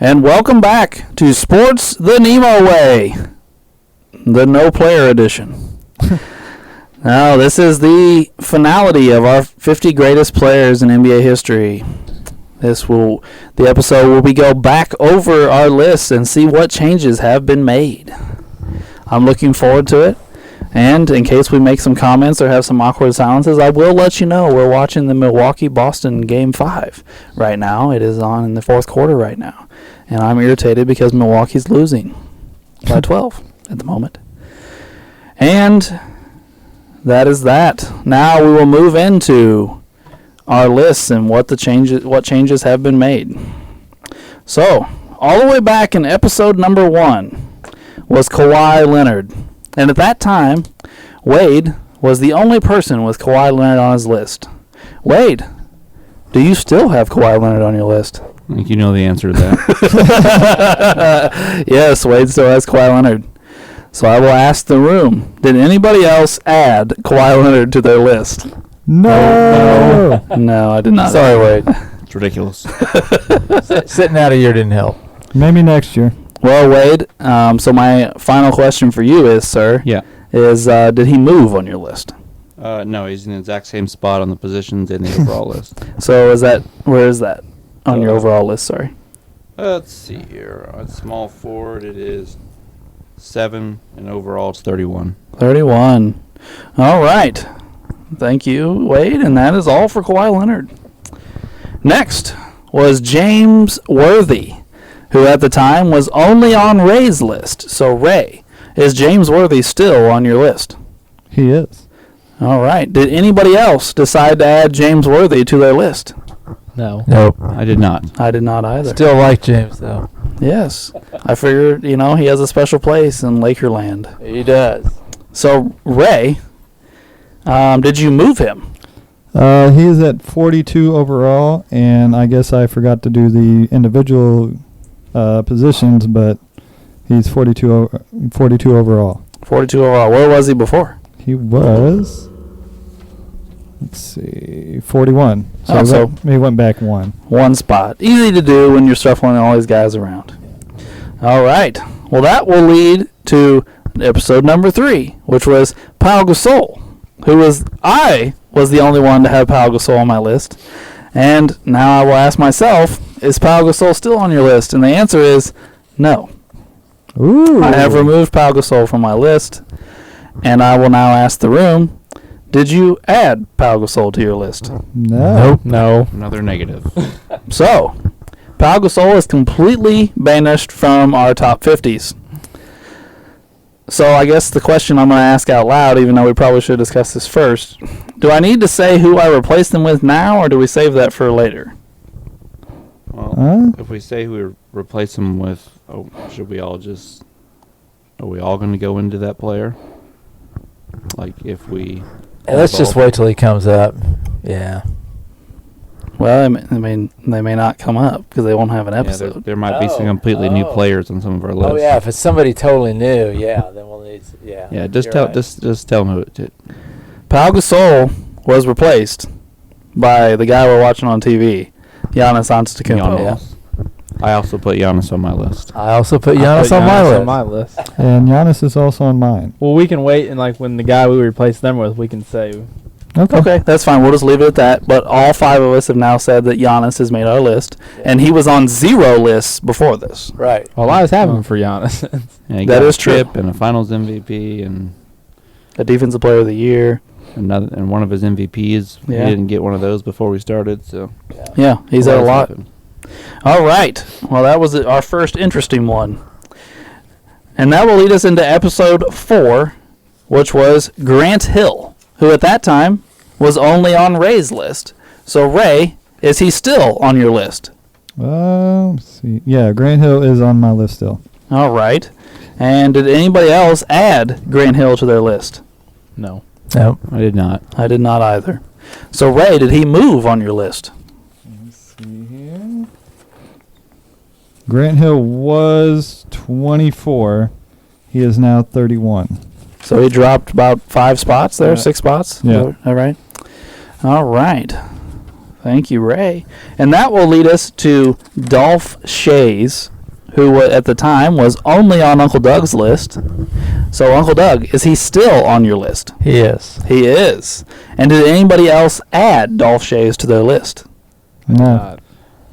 And welcome back to Sports the NEMO Way, the no-player edition. Now, this is the finality of our 50 greatest players in NBA history. The episode will be go back over our list and see what changes have been made. I'm looking forward to it. And in case we make some comments or have some awkward silences, I will let you know we're watching the Milwaukee-Boston Game 5 right now. It is on in the fourth quarter right now. And I'm irritated because Milwaukee's losing by 12 at the moment. And that is that. Now we will move into our lists and what changes have been made. So, all the way back in episode number 1 was Kawhi Leonard. And at that time, Wade was the only person with Kawhi Leonard on his list. Wade, do you still have Kawhi Leonard on your list? I think you know the answer to that. Yes, Wade still has Kawhi Leonard. So I will ask the room, did anybody else add Kawhi Leonard to their list? No. No, I did not. Sorry, Wade. It's ridiculous. Sitting out a year didn't help. Maybe next year. Well, Wade, so my final question for you is, sir, did he move on your list? No, he's in the exact same spot on the positions in the overall list. So where is that on your overall list, sorry? Let's see here. On small forward, it is 7, and overall it's 31. 31. All right. Thank you, Wade, and that is all for Kawhi Leonard. Next was James Worthy, who at the time was only on Ray's list. So, Ray, is James Worthy still on your list? He is. All right. Did anybody else decide to add James Worthy to their list? No. Nope. I did not. I did not either. Still like James, though. Yes. I figured, he has a special place in Lakerland. He does. So, Ray, did you move him? He is at 42 overall, and I guess I forgot to do the individual positions, but he's 42 overall. 42 overall. Where was he before? He was, 41. So he went back one spot. Easy to do when you're shuffling all these guys around. All right. Well, that will lead to episode number 3, which was Pau Gasol, I was the only one to have Pau Gasol on my list. And now I will ask myself, is Pau Gasol still on your list? And the answer is no. Ooh. I have removed Pau Gasol from my list. And I will now ask the room, did you add Pau Gasol to your list? No. Nope. No. Another negative. So, Pau Gasol is completely banished from our top 50s. So I guess the question I'm going to ask out loud, even though we probably should discuss this first, do I need to say who I replaced them with now, or do we save that for later? Well, if we say who we replace them with, are we all going to go into that player? Like if we... Let's just wait till he comes up. Yeah. Well, I mean, they may not come up because they won't have an episode. Yeah, there might be some completely new players on some of our lists. Oh yeah, if it's somebody totally new, then we'll need. Yeah, just tell them who it did. Pau Gasol was replaced by the guy we're watching on TV, Giannis Antetokounmpo. Yeah. I also put Giannis on my list. I also put Giannis on my list. And Giannis is also on mine. Well, we can wait, and when the guy we replace them with, we can say. Okay, that's fine. We'll just leave it at that. But all 5 of us have now said that Giannis has made our list, and he was on 0 lists before this. Right. Well, I was having for Giannis. That is true. And a Finals MVP and a Defensive Player of the Year. And one of his MVPs. Yeah. He didn't get one of those before we started. So yeah, he's had a lot. All right. Well, that was our first interesting one, and that will lead us into episode 4, which was Grant Hill, who at that time was only on Ray's list. So, Ray, is he still on your list? Let's see. Yeah, Grant Hill is on my list still. All right. And did anybody else add Grant Hill to their list? No. Nope. I did not. I did not either. So, Ray, did he move on your list? Let's see here. Grant Hill was 24. He is now 31. So he dropped about 5 spots there, 6 spots? Yeah. All right. All right. Thank you, Ray. And that will lead us to Dolph Shays, who at the time was only on Uncle Doug's list. So, Uncle Doug, is he still on your list? He is. He is. And did anybody else add Dolph Shays to their list? No.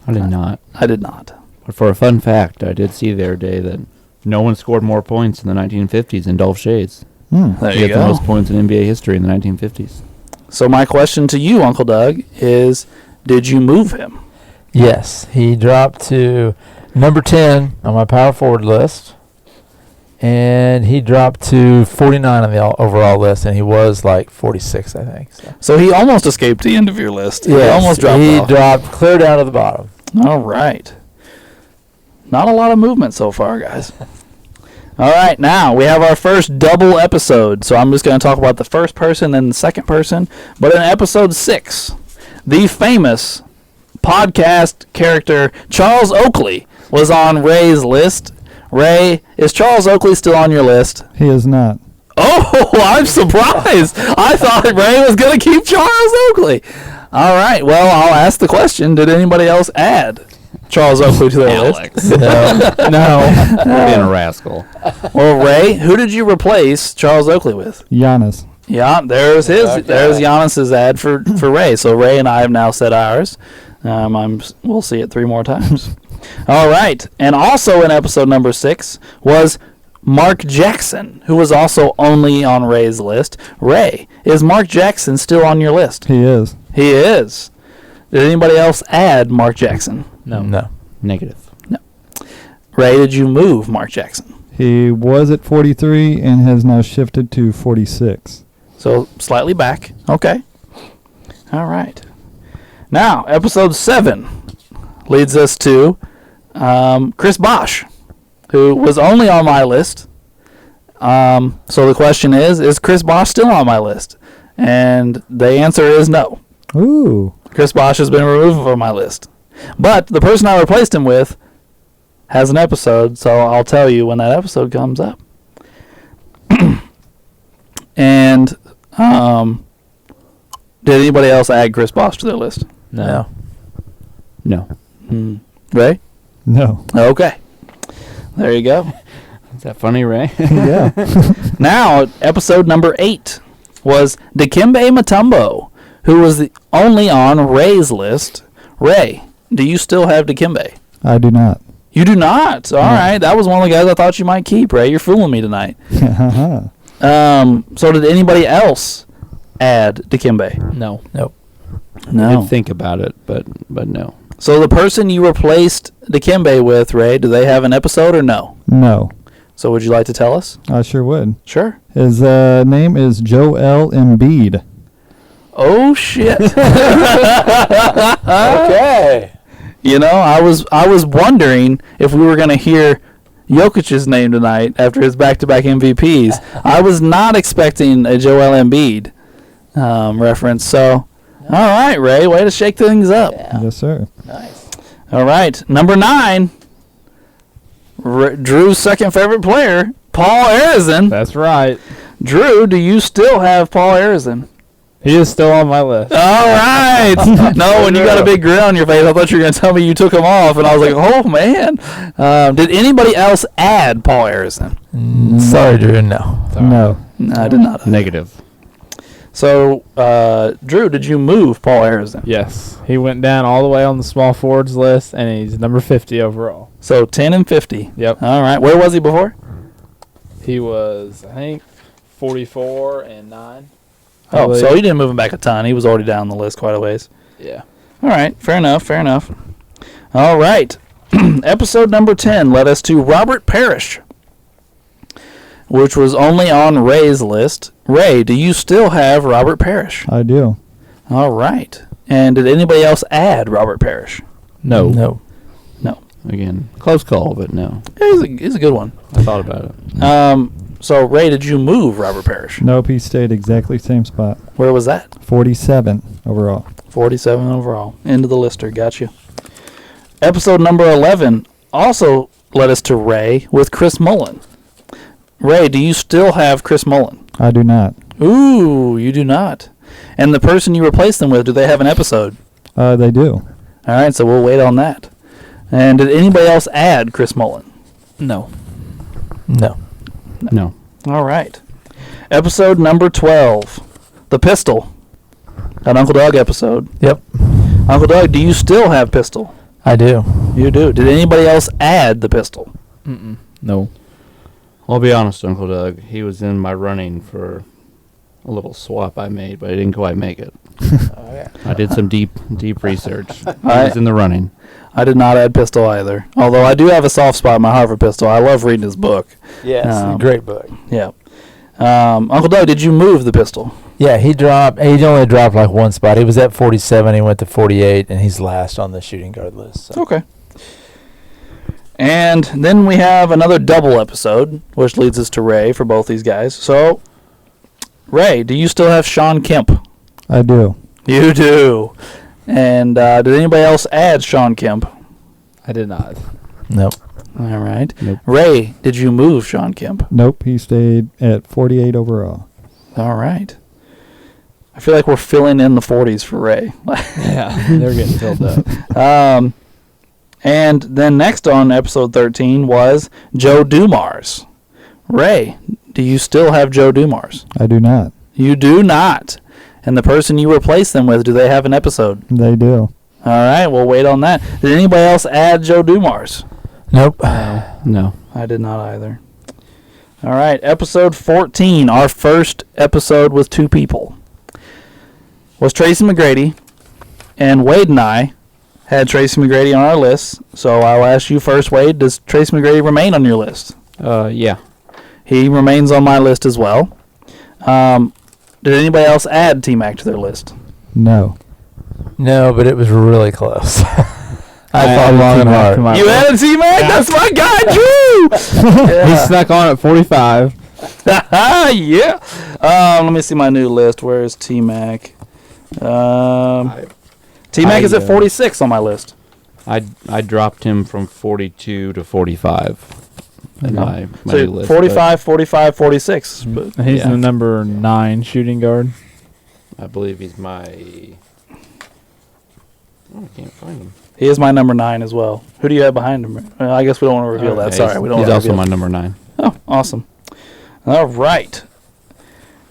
I did not. I did not. But for a fun fact, I did see the other day that no one scored more points in the 1950s than Dolph Shays. There He you got the go. most points in NBA history in the 1950s. So my question to you, Uncle Doug, is did you move him? Yes, he dropped to number 10 on my power forward list, and he dropped to 49 on the overall list, and he was like 46, I think. So he almost escaped the end of your list. Yes, He almost dropped he off. dropped clear down to the bottom. All right. Not a lot of movement so far, guys. All right, now we have our first double episode. So I'm just going to talk about the first person and the second person. But in episode 6, the famous podcast character Charles Oakley was on Ray's list. Ray, is Charles Oakley still on your list? He is not. Oh, I'm surprised. I thought Ray was going to keep Charles Oakley. All right, well, I'll ask the question. Did anybody else add Charles Oakley to their list? No. Being a rascal. Well, Ray, who did you replace Charles Oakley with? Giannis. Yeah, there's his. Okay. There's Giannis's ad for Ray. So Ray and I have now said ours. We'll see it 3 more times. All right, and also in episode number 6 was Mark Jackson, who was also only on Ray's list. Ray, is Mark Jackson still on your list? He is. He is. Did anybody else add Mark Jackson? No. Negative. Ray, did you move Mark Jackson? He was at 43 and has now shifted to 46. So slightly back. Okay. All right. Now, episode 7 leads us to Chris Bosch, who was only on my list. So the question is Chris Bosch still on my list? And the answer is no. Ooh. Chris Bosch has been removed from my list. But the person I replaced him with has an episode, so I'll tell you when that episode comes up. And did anybody else add Chris Bosch to their list? No. No. Ray? No. Okay. There you go. Is that funny, Ray? Yeah. Now, episode number 8 was Dikembe Mutombo, who was only on Ray's list. Ray, do you still have Dikembe? I do not. You do not. All right. That was one of the guys I thought you might keep, Ray. You're fooling me tonight. So did anybody else add Dikembe? No. Nope. I No. did think about it, but no. So the person you replaced Dikembe with, Ray, do they have an episode or no? No. So would you like to tell us? I sure would. Sure. His name is Joel Embiid. Oh, shit. Okay. You know, I was wondering if we were going to hear Jokic's name tonight after his back-to-back MVPs. I was not expecting a Joel Embiid reference. So, all right, Ray, way to shake things up. Yeah. Yes, sir. Nice. All right, number 9, Drew's second favorite player, Paul Arizin. That's right. Drew, do you still have Paul Arizin? He is still on my list. All right. No, when you got a big grin on your face, I thought you were going to tell me you took him off, and I was like, oh, man. Did anybody else add Paul Arizin? Sorry, Drew. No. No. No, I did not. Negative. So, Drew, did you move Paul Arizin? Yes. He went down all the way on the small forwards list, and he's number 50 overall. So, 10 and 50. Yep. All right. Where was he before? He was, I think, 44 and 9. Oh, so you didn't move him back a ton. He was already down the list quite a ways. Yeah. All right. Fair enough. All right. Episode number 10 led us to Robert Parrish, which was only on Ray's list. Ray, do you still have Robert Parrish? I do. All right. And did anybody else add Robert Parrish? No. No. Again, close call, but no. It's a good one. I thought about it. So, Ray, did you move Robert Parrish? Nope, he stayed exactly same spot. Where was that? 47 overall. 47 overall. Into the lister. Got you. Episode number 11 also led us to Ray with Chris Mullen. Ray, do you still have Chris Mullen? I do not. Ooh, you do not. And the person you replaced them with, do they have an episode? They do. All right, so we'll wait on that. And did anybody else add Chris Mullen? No. No. No. All right. Episode number 12, The Pistol. An Uncle Doug episode. Yep. Uncle Doug, do you still have Pistol? I do. You do. Did anybody else add the Pistol? No. I'll be honest, Uncle Doug. He was in my running for a little swap I made, but I didn't quite make it. I did some deep research. He was in the running. I did not add Pistol either. Although I do have a soft spot in my heart for Pistol. I love reading his book. Yes, a great book. Yeah. Uncle Doug, did you move the Pistol? Yeah, he only dropped like one spot. He was at 47, he went to 48, and he's last on the shooting guard list. So. Okay. And then we have another double episode, which leads us to Ray for both these guys. So, Ray, do you still have Sean Kemp? I do. You do. And did anybody else add Sean Kemp? I did not. Nope. All right. Nope. Ray, did you move Sean Kemp? Nope, he stayed at 48 overall. All right. I feel like we're filling in the 40s for Ray. Yeah, they're getting filled up. And then next on episode 13 was Joe Dumars. Ray, do you still have Joe Dumars? I do not. You do not. And the person you replace them with, do they have an episode? They do. All right, we'll wait on that. Did anybody else add Joe Dumars? Nope. No. I did not either. All right, episode 14, our first episode with two people, was Tracy McGrady, and Wade and I had Tracy McGrady on our list. So I'll ask you first, Wade, does Tracy McGrady remain on your list? Yeah. He remains on my list as well. Did anybody else add T-Mac to their list? No. No, but it was really close. I thought added long and T-Mac to hard. my You list. added T-Mac? Yeah. That's my guy, Drew! He snuck on at 45. Yeah. Let me see my new list. Where is T-Mac? T-Mac is at 46 on my list. I dropped him from 42 to 45 in my So new list. 45, 45, 46. But He's Yeah. the number 9 shooting guard. I believe he's my... Oh, I can't find him. he is my number 9 as well. Who do you have behind him? I guess we don't want to reveal that. Sorry, we don't He's want to also reveal. my number 9. Oh, awesome. All right.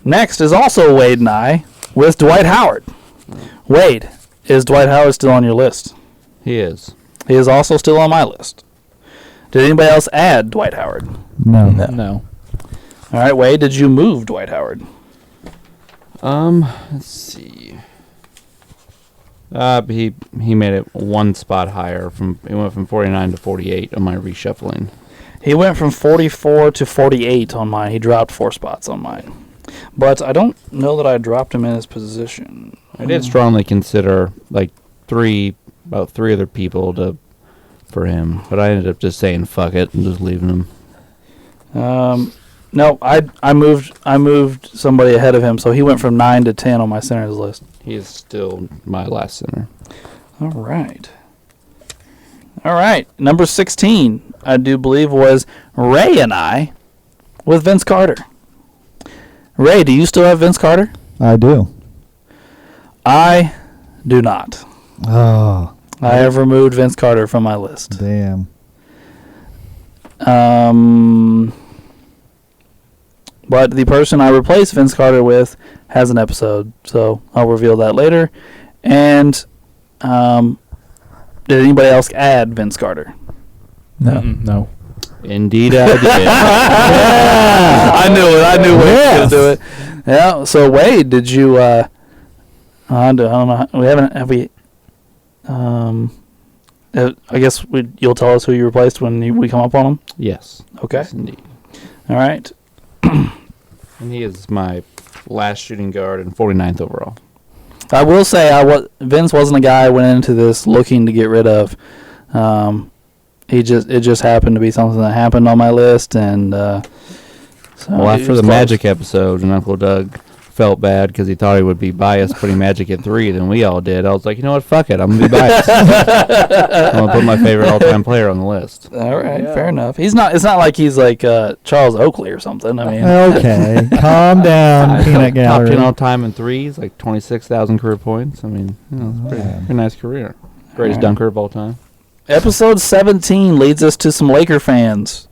Next is also Wade and I with Dwight Howard. Wade, is Dwight Howard still on your list? He is. He is also still on my list. Did anybody else add Dwight Howard? No. No. All right, Wade, did you move Dwight Howard? Let's see. He made it one spot higher. He went from 49 to 48 on my reshuffling. He went from 44 to 48 on mine. He dropped 4 spots on mine. But I don't know that I dropped him in his position. I did strongly consider like about three other people for him, but I ended up just saying fuck it and just leaving him. No, I moved somebody ahead of him, so he went from 9 to 10 on my centers list. He is still my last center. All right. Number 16, I do believe, was Ray and I with Vince Carter. Ray, do you still have Vince Carter? I do. I do not. Oh, I have removed Vince Carter from my list. damn. But the person I replaced Vince Carter with has an episode, so I'll reveal that later. And did anybody else add Vince Carter? No. No. Indeed, I did. I knew it. I knew Wade Yes. was going to do it. Yeah. So Wade, did you? I don't know. We haven't. Have we? I guess you'll tell us who you replaced when we come up on them. Yes. Okay. Yes, indeed. All right. And he is my last shooting guard and 49th overall. I will say Vince wasn't a guy I went into this looking to get rid of. It just happened to be something that happened on my list, and so Well, it after was the close. Magic episode and Uncle Doug felt bad because he thought he would be biased putting Magic at 3 than we all did. I was like, you know what? Fuck it. I'm going to be biased. I'm going to put my favorite all-time player on the list. All right, fair enough. It's not like he's like Charles Oakley or something. I mean, Okay, calm down, peanut Top gallery. 10 all-time in threes, like 26,000 career points. I mean, it's pretty nice career. Greatest dunker of all time. Episode 17 leads us to some Laker fans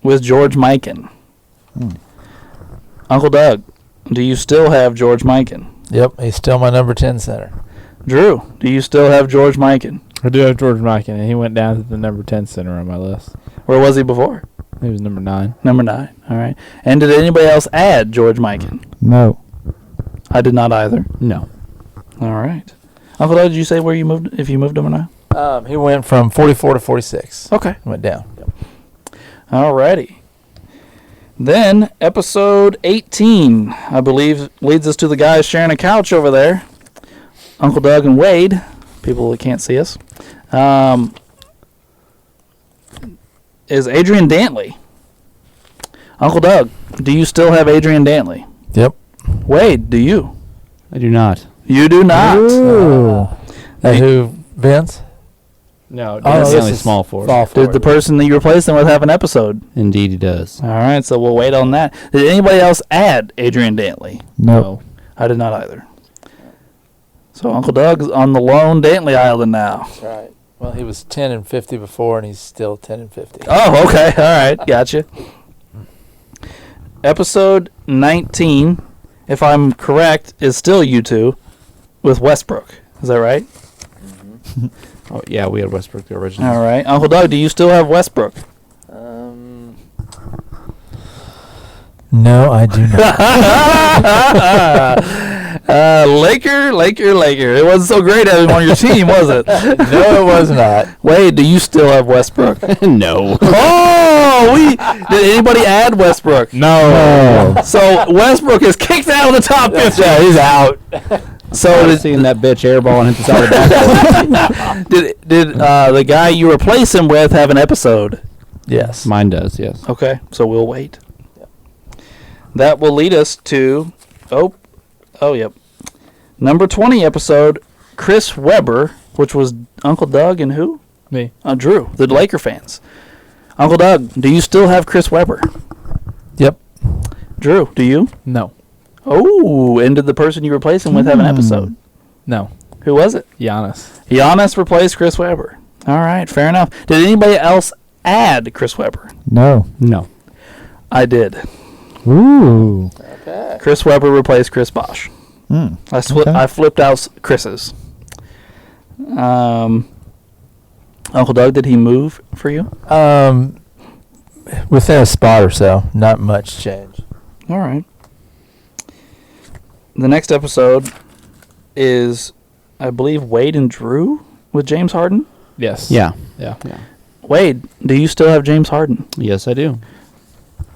with George Mikan. Uncle Doug, do you still have George Mikan? Yep, he's still my number 10 center. Drew, do you still have George Mikan? I do have George Mikan, and he went down to the number 10 center on my list. Where was he before? He was number 9. Number 9. All right. And did anybody else add George Mikan? No. I did not either. No. All right. Uncle Doug, did you say where you moved? If you moved him or not? He went from 44 to 46. Okay. Went down. All righty. Then episode 18, I believe, leads us to the guys sharing a couch over there. Uncle Doug and Wade, people that can't see us, is Adrian Dantley. Uncle Doug, do you still have Adrian Dantley? Yep. Wade, do you? I do not. You do not. Ooh. Who, Vince? No, That's the this only is small forward. Did the person that you replaced him with have an episode? Indeed, he does. All right, so we'll wait on that. Did anybody else add Adrian Dantley? No. I did not either. So Uncle Doug's on the lone Dantley Island now. That's right. Well, he was 10 and 50 before, and he's still 10 and 50. Oh, okay. All right. Gotcha. Episode 19, if I'm correct, is still you two with Westbrook. Is that right? Oh, yeah, we had Westbrook, the original. All right. Uncle Doug, do you still have Westbrook? No, I do not. Laker. It wasn't so great having him on your team, was it? No, it was not. Wade, do you still have Westbrook? No. Oh, did anybody add Westbrook? No. So Westbrook is kicked out of the top 50. Yeah, he's out. So I've seen that bitch airball and hit the side of the backboard. did the guy you replace him with have an episode? Yes. Mine does, yes. Okay, so we'll wait. That will lead us to, yep. Number 20 episode, Chris Webber, which was Uncle Doug and who? Me. Drew, the Laker fans. Uncle Doug, do you still have Chris Webber? Yep. Drew, do you? No. Oh, and did the person you replaced him with have an episode? No. Who was it? Giannis. Giannis replaced Chris Webber. All right, fair enough. Did anybody else add Chris Webber? No. No. I did. Ooh. Okay. Chris Webber replaced Chris Bosh. Okay. I flipped out Chris's. Uncle Doug, did he move for you? Within a spot or so, not much change. All right. The next episode is, I believe, Wade and Drew with James Harden. Yes. Yeah. Yeah. Wade, do you still have James Harden? Yes, I do.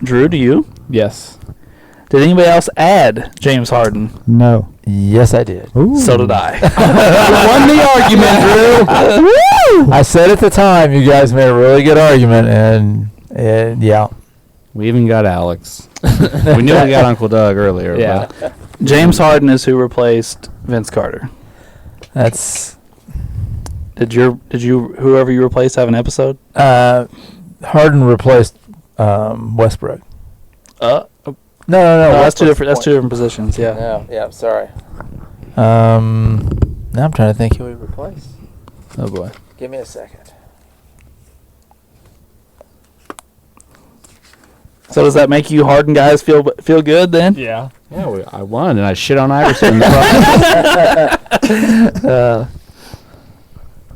Drew, do you? Yes. Did anybody else add James Harden? No. Yes, I did. Ooh. So did I. You won the argument, Drew. Woo! I said at the time you guys made a really good argument, and yeah. We even got Alex. We knew we got Uncle Doug earlier. Yeah. But James Harden is who replaced Vince Carter. That's Did you whoever you replaced have an episode? Harden replaced Westbrook. No, No, that's two different positions. Yeah. No, yeah, sorry. Now I'm trying to think who we replaced. Oh boy. Give me a second. So does that make you Harden guys feel good then? Yeah. yeah, I won, and I shit on Iverson in the process.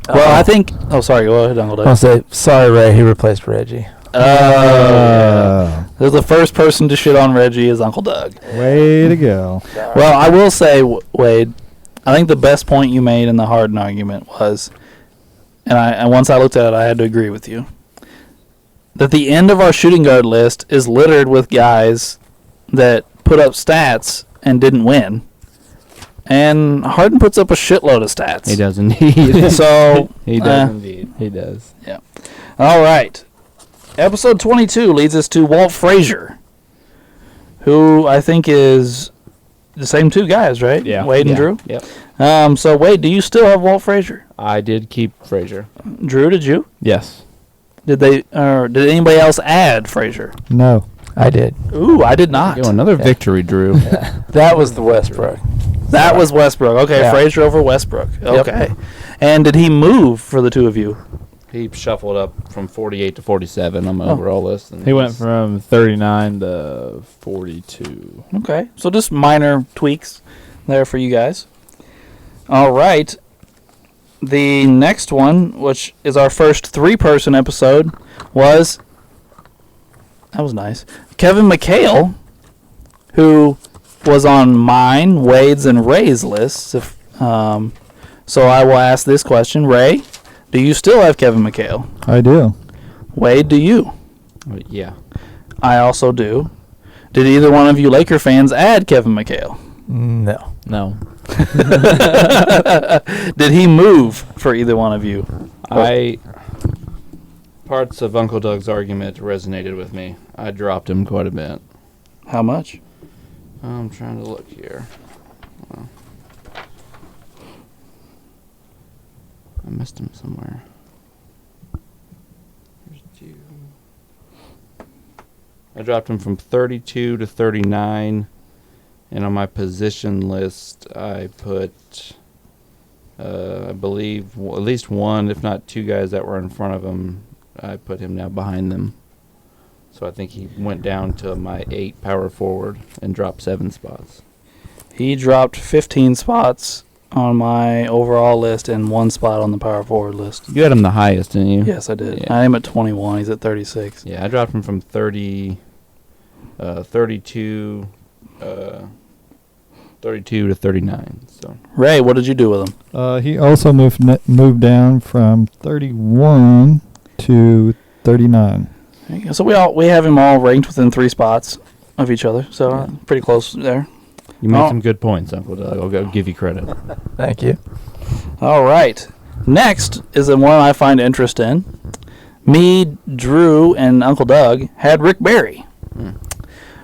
Well, I think. Oh, sorry. Go ahead, Uncle Doug. I'll say sorry, Ray. He replaced Reggie. The first person to shit on Reggie is Uncle Doug. Way to go. Well, I will say, Wade, I think the best point you made in the Harden argument was, and once I looked at it, I had to agree with you, that the end of our shooting guard list is littered with guys that put up stats and didn't win. And Harden puts up a shitload of stats. He does indeed. So He does indeed. He does. all right. Episode 22 leads us to Walt Frazier, who I think is the same two guys, right? Yeah. Wade and Drew. Yep. So Wade, do you still have Walt Frazier? I did keep Frazier. Drew, did you? Yes. Did anybody else add Frazier? No. I did. Ooh, I did not. Yo, another victory, Drew. That was the Westbrook. That was Westbrook. Okay, Yeah. Frazier over Westbrook. Yep. Okay. And did he move for the two of you? He shuffled up from 48 to 47 on my overall list. And He went from 39 to 42. Okay. So just minor tweaks there for you guys. All right. The next one, which is our first three-person episode, was... That was nice. Kevin McHale, who was on mine, Wade's, and Ray's lists. So I will ask this question. Ray, do you still have Kevin McHale? I do. Wade, do you? Yeah. I also do. Did either one of you Laker fans add Kevin McHale? No. No. Did he move for either one of you? Parts of Uncle Doug's argument resonated with me. I dropped him quite a bit. How much? I'm trying to look here. I missed him somewhere. Here's two. I dropped him from 32 to 39. And on my position list, I put, I believe, at least one, if not two guys that were in front of him. I put him now behind them. So I think he went down to my 8 power forward and dropped 7 spots. He dropped 15 spots on my overall list and 1 spot on the power forward list. You had him the highest, didn't you? Yes, I did. Yeah. I am at 21. He's at 36. Yeah, I dropped him from 32 to 39. So Ray, what did you do with him? He also moved down from 31 to 39. There you go. So we have him all ranked within 3 spots of each other. So pretty close there. you made some good points, Uncle Doug. I'll give you credit. Thank you. All right. Next is the one I find interest in. Me, Drew, and Uncle Doug had Rick Barry.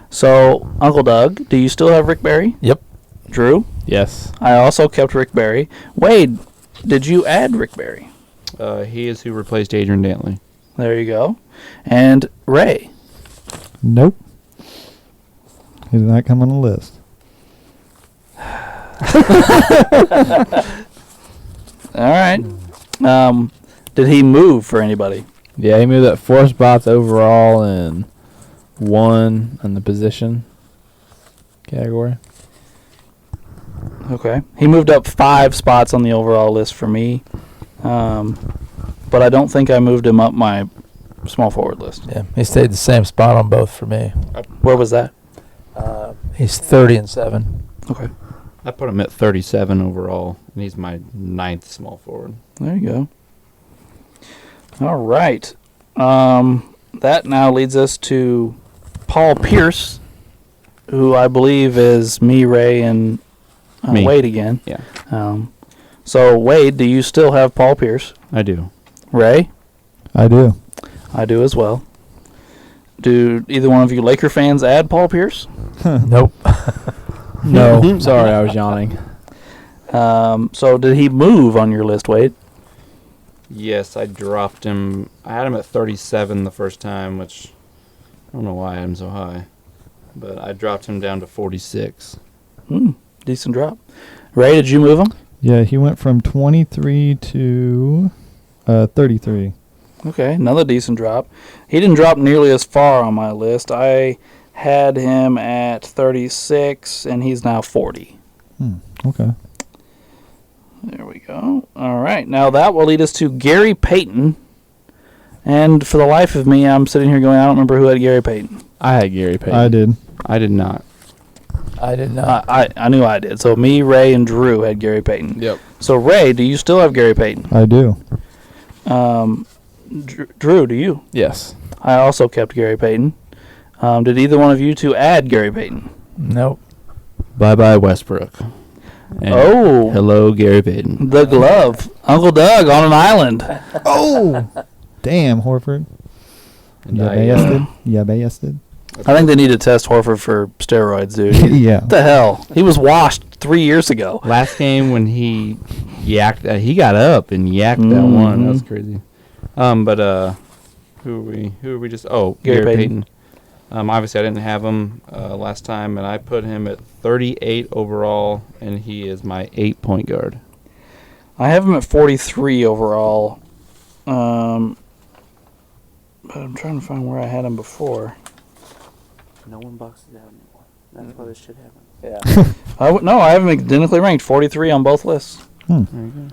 So, Uncle Doug, do you still have Rick Barry? Yep. Drew? Yes. I also kept Rick Barry. Wade, did you add Rick Barry? He is who replaced Adrian Dantley. There you go. And Ray? Nope. He's not coming on the list. All right. Did he move for anybody? Yeah, he moved up 4 spots overall and 1 in the position category. Okay. He moved up 5 spots on the overall list for me. But I don't think I moved him up my small forward list. Yeah, he stayed the same spot on both for me. Where was that? He's 30-7. Okay. I put him at 37 overall, and he's my 9th small forward. There you go. All right. That now leads us to Paul Pierce, who I believe is me, Ray, and Me. Wade again. Yeah, So, Wade, do you still have Paul Pierce? I do. Ray? I do. I do as well. Do either one of you Laker fans add Paul Pierce? Nope. No. Sorry, I was yawning. So, did he move on your list, Wade? Yes, I dropped him. I had him at 37 the first time, which I don't know why I had him so high. But I dropped him down to 46. Decent drop. Ray, did you move him? Yeah, he went from 23 to 33. Okay, another decent drop. He didn't drop nearly as far on my list. I had him at 36, and he's now 40. Okay. There we go. All right, now that will lead us to Gary Payton. And for the life of me, I'm sitting here going, I don't remember who had Gary Payton. I had Gary Payton. I did. I did not. I did not. I knew I did. So me, Ray, and Drew had Gary Payton. Yep. So Ray, do you still have Gary Payton? I do. Drew, do you? Yes. I also kept Gary Payton. Did either one of you two add Gary Payton? Nope. Bye-bye, Westbrook. And Oh. hello, Gary Payton. The glove. Uncle Doug on an island. Oh! Damn, Horford. And You I, bastard. You bastard. I think they need to test Horford for steroids, dude. Yeah. What the hell? He was washed 3 years ago. Last game when he yacked, he got up and yacked that one. That was crazy. But who are we just? Oh, Gary Gary Payton. Payton. Obviously, I didn't have him last time, and I put him at 38 overall, and he is my 8-point guard. I have him at 43 overall. But I'm trying to find where I had him before. No one boxes out anymore. That's why this shit happened. Yeah. No, I have him identically ranked, 43 on both lists. There you go.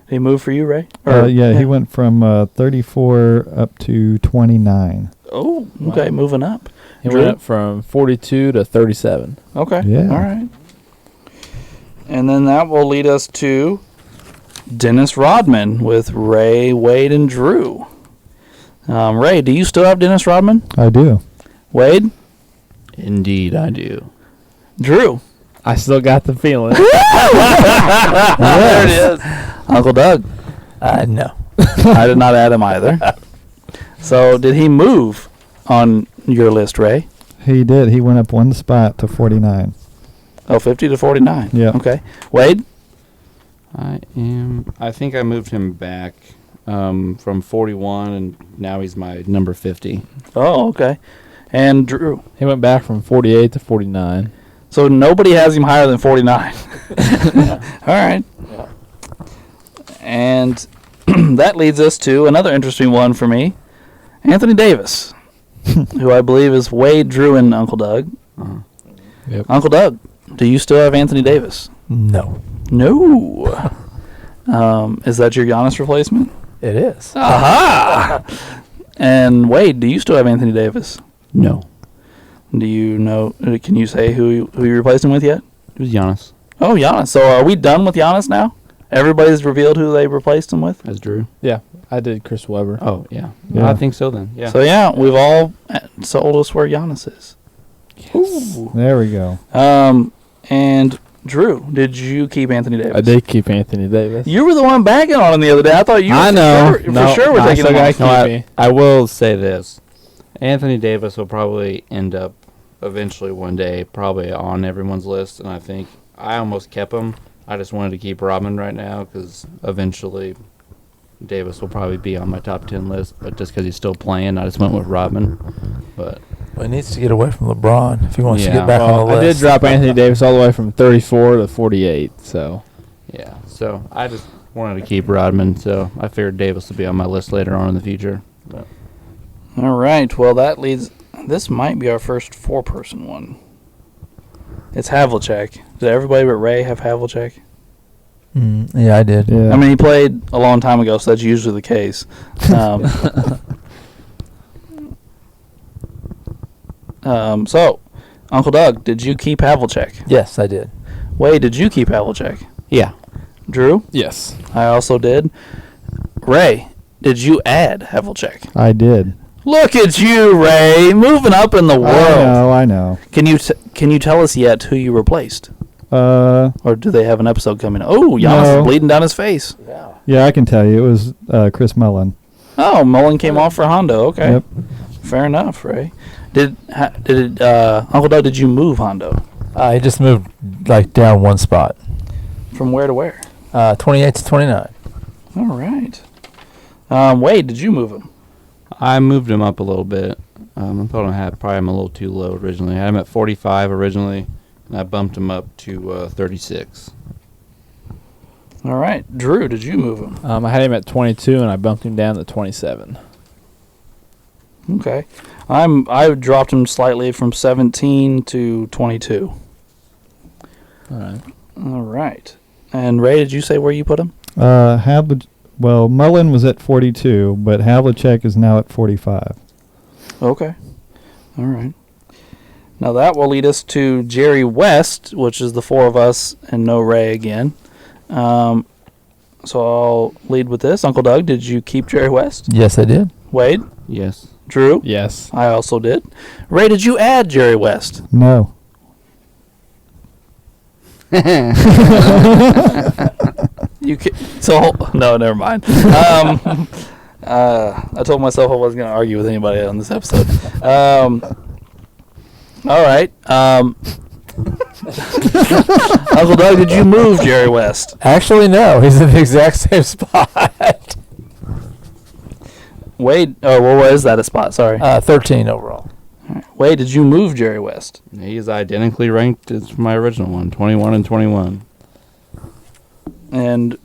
Did he move for you, Ray? Yeah, he went from 34 up to 29. Oh, okay, moving up. He Drew? went up from 42 to 37. Okay. Yeah. All right. And then that will lead us to Dennis Rodman with Ray, Wade, and Drew. Ray, do you still have Dennis Rodman? I do. Wade? Indeed, I do. Drew? I still got the feeling. There it is. Uncle Doug? No. I did not add him either. So did he move on your list, Ray? He did. He went up one spot to 49. Oh, 50 to 49. Yeah. Okay. Wade? I think I moved him back from 41, and now he's my number 50. Oh, okay. And Drew? He went back from 48 to 49. So nobody has him higher than 49. All right. Yeah. And that leads us to another interesting one for me. Anthony Davis, who I believe is Wade, Drew, and Uncle Doug. Uh-huh. Yep. Uncle Doug, do you still have Anthony Davis? No. No. Is that your Giannis replacement? It is. Aha! And Wade, do you still have Anthony Davis? No. Do you know? Can you say who you replaced him with yet? It was Giannis. Oh, Giannis. So are we done with Giannis now? Everybody's revealed who they replaced him with? That's Drew. Yeah, I did Chris Webber. Oh, yeah. Yeah. I think so then. Yeah. So, yeah, we've all told us where Giannis is. Ooh. There we go. And Drew, did you keep Anthony Davis? I did keep Anthony Davis. You were the one bagging on him the other day. I thought you I know. for sure were I taking still him gotta off. keep No, me. I will say this. Anthony Davis will probably end up eventually one day probably on everyone's list, and I think I almost kept him. I just wanted to keep Rodman right now because eventually Davis will probably be on my top 10 list, but just because he's still playing, I just went with Rodman. But Well, he needs to get away from LeBron if he wants to Yeah. get back Well, on the I list. did drop Anthony Davis all the way from 34 to 48. So yeah, so I just wanted to keep Rodman, so I figured Davis will be on my list later on in the future. But All right. Well, that leads. This might be our first four-person one. It's Havlicek. Did everybody but Ray have Havlicek? Yeah, I did. Yeah. I mean, he played a long time ago, so that's usually the case. So, Uncle Doug, did you keep Havlicek? Yes, I did. Wade, did you keep Havlicek? yeah, Drew? yes, I also did. Ray, did you add Havlicek? I did. Look at you, Ray, moving up in the world. I know. Can you tell us yet who you replaced? Or do they have an episode coming? Oh, Giannis No. is bleeding down his face. Yeah, I can tell you. It was Chris Mullen. Oh, Mullen came off for Hondo. Okay, Yep. fair enough, Ray. Did Uncle Doug? Did you move Hondo He just moved like down one spot. from where to where? 28 to 29. All right. Wade, did you move him? I moved him up a little bit. I thought I had probably him a little too low originally. I had him at 45 originally, and I bumped him up to 36. All right. Drew, did you move him? I had him at 22 and I bumped him down to 27. Okay. I dropped him slightly from 17 to 22. All right. All right. And Ray, did you say where you put him? Well, Mullen was at 42, but Havlicek is now at 45. Okay. All right. Now that will lead us to Jerry West, which is the four of us and no Ray again. So I'll lead with this. Uncle Doug, did you keep Jerry West? Yes, I did. Wade? Yes. Drew? Yes. I also did. Ray, did you add Jerry West? No. No, never mind. I told myself I wasn't going to argue with anybody on this episode. All right. Uncle Doug, did you move Jerry West? Actually, no. He's in the exact same spot. Wade, what was that a spot? Sorry. 13 overall. All right. Wade, did you move Jerry West? He is identically ranked as my original one, 21 and 21. And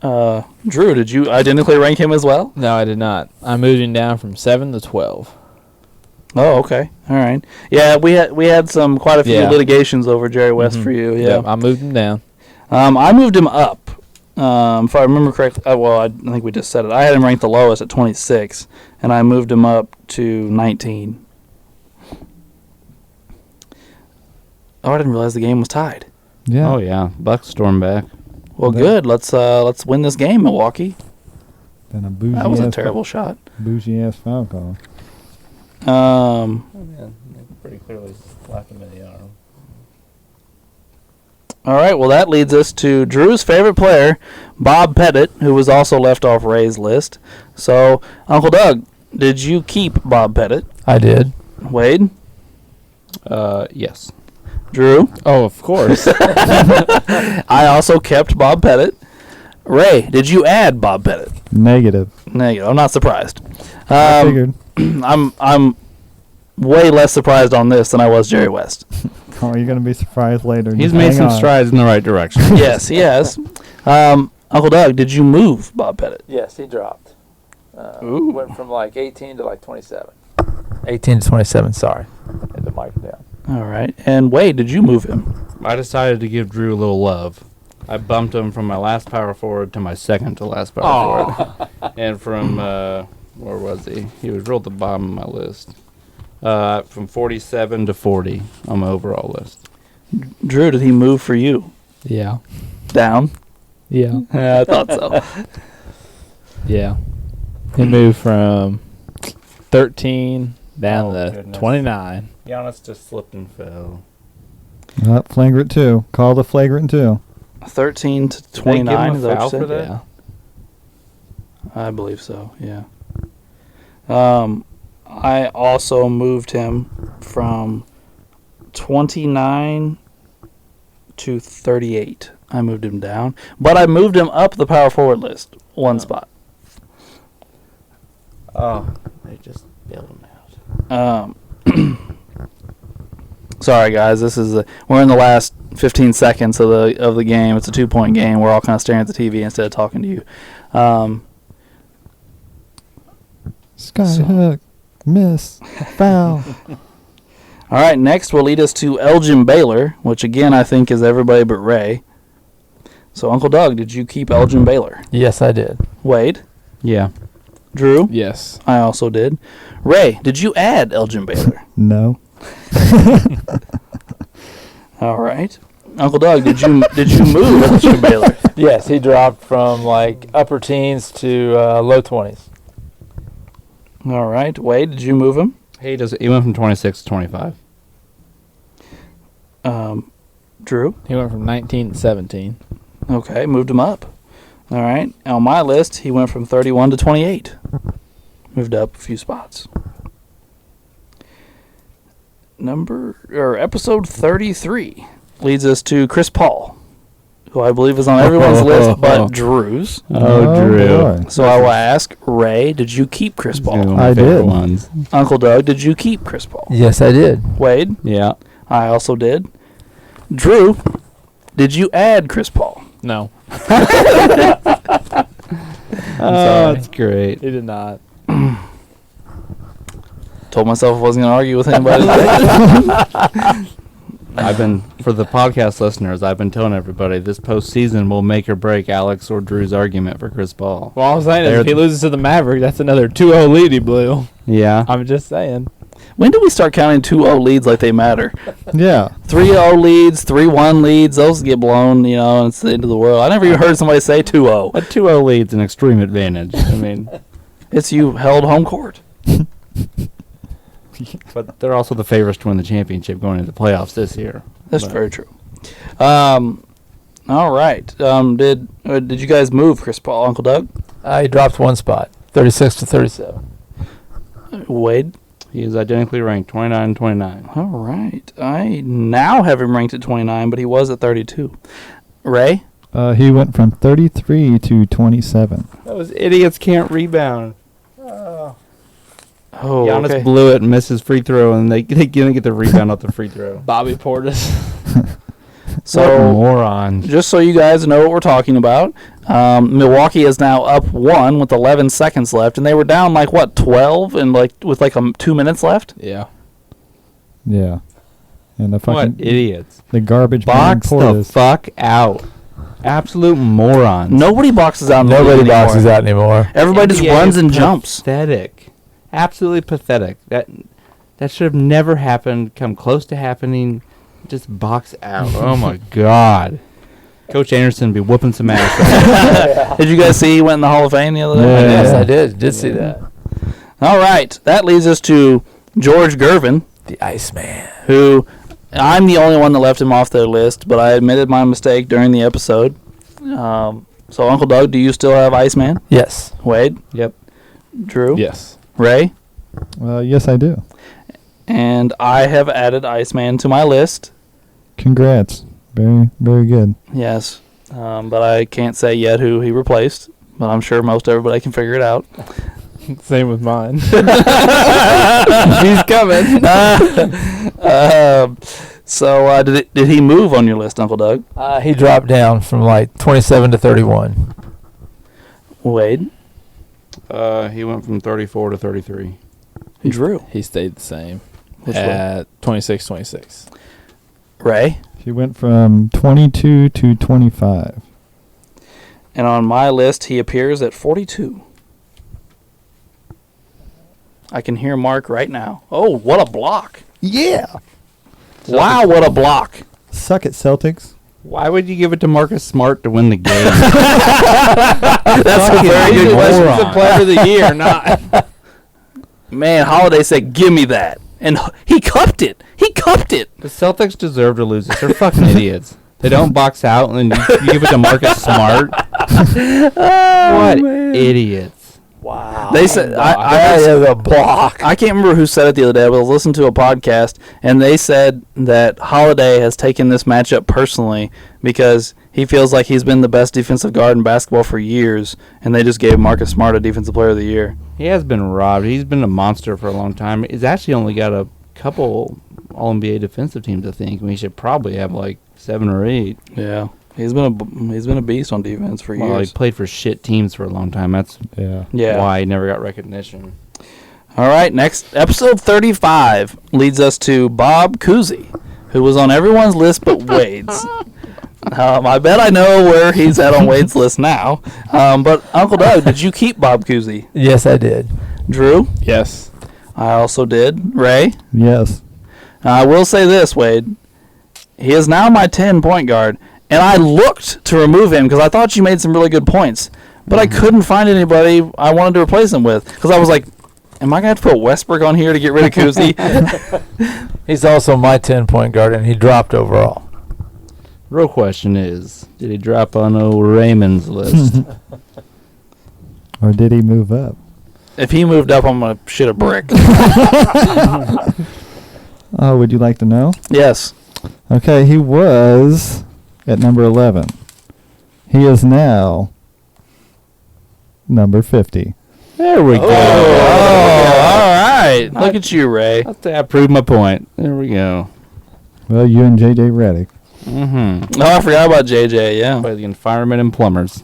Drew, did you identically rank him as well? No, I did not. I moved him down from 7 to 12. Oh, okay. All right. Yeah, we had quite a few Yeah. litigations over Jerry West for you. Yeah. Yep, I moved him down. I moved him up. If I remember correctly, I think we just said it. I had him ranked the lowest at 26, and I moved him up to 19. Oh, I didn't realize the game was tied. Yeah. Oh yeah, Bucks storm back. Well, good. Let's win this game, Milwaukee. Then a bougie That was a ass terrible shot. bougie ass foul call. Oh man, pretty clearly slapped him in the arm. All right. Well, that leads us to Drew's favorite player, Bob Pettit, who was also left off Ray's list. So, Uncle Doug, did you keep Bob Pettit? I did. Wade? Yes. Drew? Oh, of course. I also kept Bob Pettit. Ray, did you add Bob Pettit? Negative. Negative. I'm not surprised. I figured. I'm way less surprised on this than I was Jerry West. Oh, you're going to be surprised later. He's Just made hang some on. strides in the right direction. Yes, he has. Uncle Doug, did you move Bob Pettit? Yes, he dropped. Ooh. Went from like 18 to like 27. 18 to 27, sorry. Hit the mic down. All right. And Wade, did you move him? I decided to give Drew a little love. I bumped him from my last power forward to my second to last power forward. And from, where was he? He was real at the bottom of my list. From 47 to 40 on my overall list. Drew, did he move for you? Yeah. Down? Yeah. Yeah, I thought so. Yeah. He moved from 13 down Oh, to goodness. 29. Giannis just slipped and fell. Flagrant 2. Call the flagrant 2. 13 to Did they give him 29, a is that what foul you said? for that? Yeah. I believe so, yeah. I also moved him from 29 to 38. I moved him down. But I moved him up the power forward list, one spot. Oh, they just bailed him out. Sorry, guys. We're in the last 15 seconds of the game. It's a 2-point game. We're all kind of staring at the TV instead of talking to you. Skyhook. Miss. Foul. All right, next will lead us to Elgin Baylor, which again I think is everybody but Ray. So, Uncle Doug, did you keep Elgin Baylor? Yes, I did. Wade? Yeah. Drew? Yes. I also did. Ray, did you add Elgin Baylor? No. All right. Uncle Doug, did you move Elgin Baylor? Yes, he dropped from like upper teens to low 20s. All right. Wade, did you move him? He went from 26 to 25. Drew? He went from 19 to 17. Okay, moved him up. All right. On my list, he went from 31 to 28. Moved up a few spots. Episode 33 leads us to Chris Paul, who I believe is on everyone's list but Drew's. Oh, Drew. boy. So I will ask Ray, did you keep Chris He's one Paul? of my I favorite did. Ones. Uncle Doug, did you keep Chris Paul? Yes, I did. Wade? Yeah. I also did. Drew, did you add Chris Paul? No. Oh, sorry. that's great. He did not. Told myself I wasn't going to argue with anybody today. For the podcast listeners, I've been telling everybody this postseason will make or break Alex or Drew's argument for Chris Paul. Well, all I'm saying is They're if he loses to the Mavericks, that's another 2-0 lead he blew. Yeah. I'm just saying. When do we start counting 2-0 leads like they matter? Yeah. 3-0 leads, 3-1 leads, those get blown, and it's the end of the world. I never even heard somebody say 2-0. A 2-0 lead's an extreme advantage. I mean, It's you held home court. but they're also the favorites to win the championship going into the playoffs this year. That's But- very true. All right. Did you guys move Chris Paul, Uncle Doug? He dropped one spot. 36 to 37. Wade. He is identically ranked 29 and 29. All right. I now have him ranked at 29, but he was at 32. Ray? He went from 33 to 27. Those idiots can't rebound. Oh, Giannis okay. blew it and missed his free throw, and they didn't get the rebound off the free throw. Bobby Portis. So, Moron. just so you guys know what we're talking about, Milwaukee is now up 1 with 11 seconds left, and they were down 12 and with 2 minutes left. Yeah. Yeah. And the What fucking idiots? the garbage Box man the Portis. fuck out. Absolute morons. Nobody boxes out. in the Nobody league anymore. boxes out anymore. Everybody just NBA runs is and jumps. Pathetic. Absolutely pathetic. That should have never happened. Come close to happening. Just box out. Oh my god. Coach Anderson be whooping some ass. Did you guys see he went in the Hall of Fame the other day? Yeah. Yes, I did see that. All right. That leads us to George Gervin, The Iceman. who I'm the only one that left him off their list, but I admitted my mistake during the episode. So, Uncle Doug, do you still have Iceman? Yes. Wade? Yep. Drew? Yes. Ray? Yes, I do. And I have added Iceman to my list. Congrats. Very, very good. Yes. But I can't say yet who he replaced, but I'm sure most everybody can figure it out. Same with mine. He's coming. So did he move on your list, Uncle Doug? He dropped down from 27 to 31. Wade? He went from 34 to 33. Drew? He stayed the same Which one? at 26. Ray? She went from 22 to 25. And on my list, he appears at 42. I can hear Mark right now. Oh, what a block. Yeah. Wow, what a block. Suck it, Celtics. Why would you give it to Marcus Smart to win the game? That's a very good question. moron. The player of the year, not. Man, Holiday said, give me that. And he cupped it. He cupped it. The Celtics deserve to lose this. They're fucking idiots. They don't box out, and then you give it to Marcus Smart. What idiots. Wow. They said, That is a block. I can't remember who said it the other day, but I was listening to a podcast, and they said that Holiday has taken this matchup personally because he feels like he's been the best defensive guard in basketball for years, and they just gave Marcus Smart a Defensive Player of the Year. He has been robbed. He's been a monster for a long time. He's actually only got a couple All-NBA defensive teams, I think. I mean, he should probably have 7 or 8. Yeah. He's been a beast on defense for Well, he years. played for shit teams for a long time. That's Yeah. why he never got recognition. All right, next episode 35 leads us to Bob Cousy, who was on everyone's list but Wade's. I bet I know where he's at on Wade's list now. But Uncle Doug, did you keep Bob Cousy? Yes, I did. Drew? Yes. I also did. Ray? Yes. I will say this, Wade. He is now my 10 point guard, and I looked to remove him because I thought you made some really good points, but I couldn't find anybody I wanted to replace him with because I was like, am I going to have to put Westbrook on here to get rid of Cousy? He's also my 10-point guard, and he dropped overall. Real question is, did he drop on old Raymond's list? Or did he move up? If he moved up, I'm going to shit a brick. Oh, would you like to know? Yes. Okay, he was at number 11. He is now number 50. There we go. All right. Look at you, Ray. I proved my point. There we go. Well, you and J.J. Redick. Mm-hmm. Oh, I forgot about JJ, yeah. By the firemen and plumbers.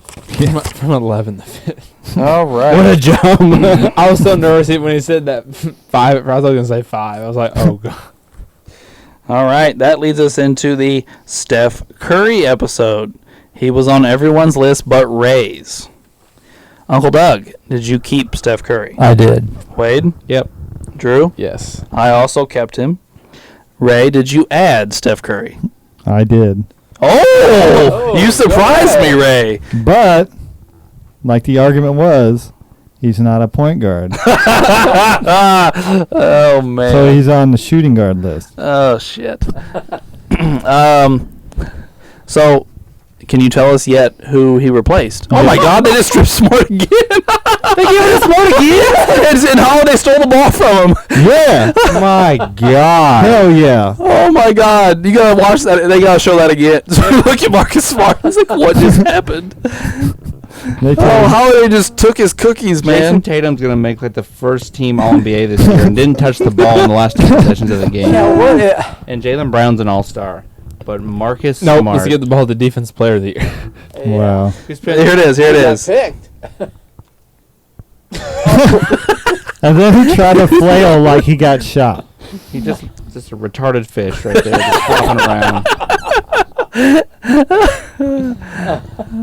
From 11 to 50. All right. What a jump. I was so nervous when he said that 5. I was going to say 5. I was like, oh, God. All right, that leads us into the Steph Curry episode. He was on everyone's list but Ray's. Uncle Doug, did you keep Steph Curry? I did. Wade? Yep. Drew? Yes. I also kept him. Ray, did you add Steph Curry? I did. Oh, you surprised me, Ray. But, like the argument was, he's not a point guard. Oh, man. So he's on the shooting guard list. Oh, shit. So, can you tell us yet who he replaced? Oh, my God, they just stripped Smart again. They gave him this one again? And Holiday stole the ball from him. Yeah. My God. Hell yeah. Oh my God! You gotta watch that. They gotta show that again. So look at Marcus Smart. I was like, what just happened? They Oh, told Holiday just took his cookies, Jason man. Tatum's gonna make like the first team All NBA this year and didn't touch the ball in the last 2 possessions of the game. And Jalen Brown's an All-Star, but Marcus No, Smart. let's get the ball to Defensive Player of the Year. Wow. Here it is. Here it is. Picked. And then he tried to flail like he got shot. He just a retarded fish right there, just flopping around.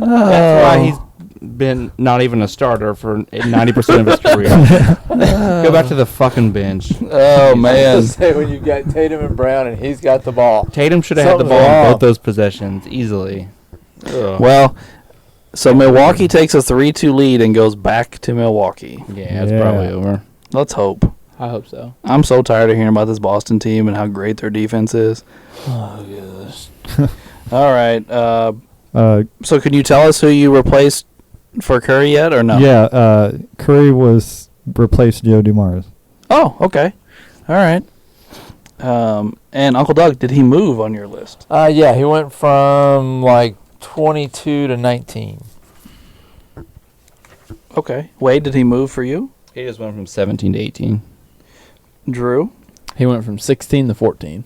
That's why he's been not even a starter for 90% of his career. Go back to the fucking bench. Oh man. Say when you got Tatum and Brown and he's got the ball. Tatum should have had the Something's ball in wrong. both those possessions easily. Ugh. Well, so Milwaukee takes a 3-2 lead and goes back to Milwaukee. Yeah, it's Yeah. probably over. Let's hope. I hope so. I'm so tired of hearing about this Boston team and how great their defense is. Oh, gosh. All right. So can you tell us who you replaced for Curry yet, or no? Yeah, Curry replaced Joe DeMars. Oh, okay. All right. And Uncle Doug, did he move on your list? Yeah, he went from like 22 to 19. Okay. Wade, did he move for you? He just went from 17 to 18. Drew? He went from 16 to 14.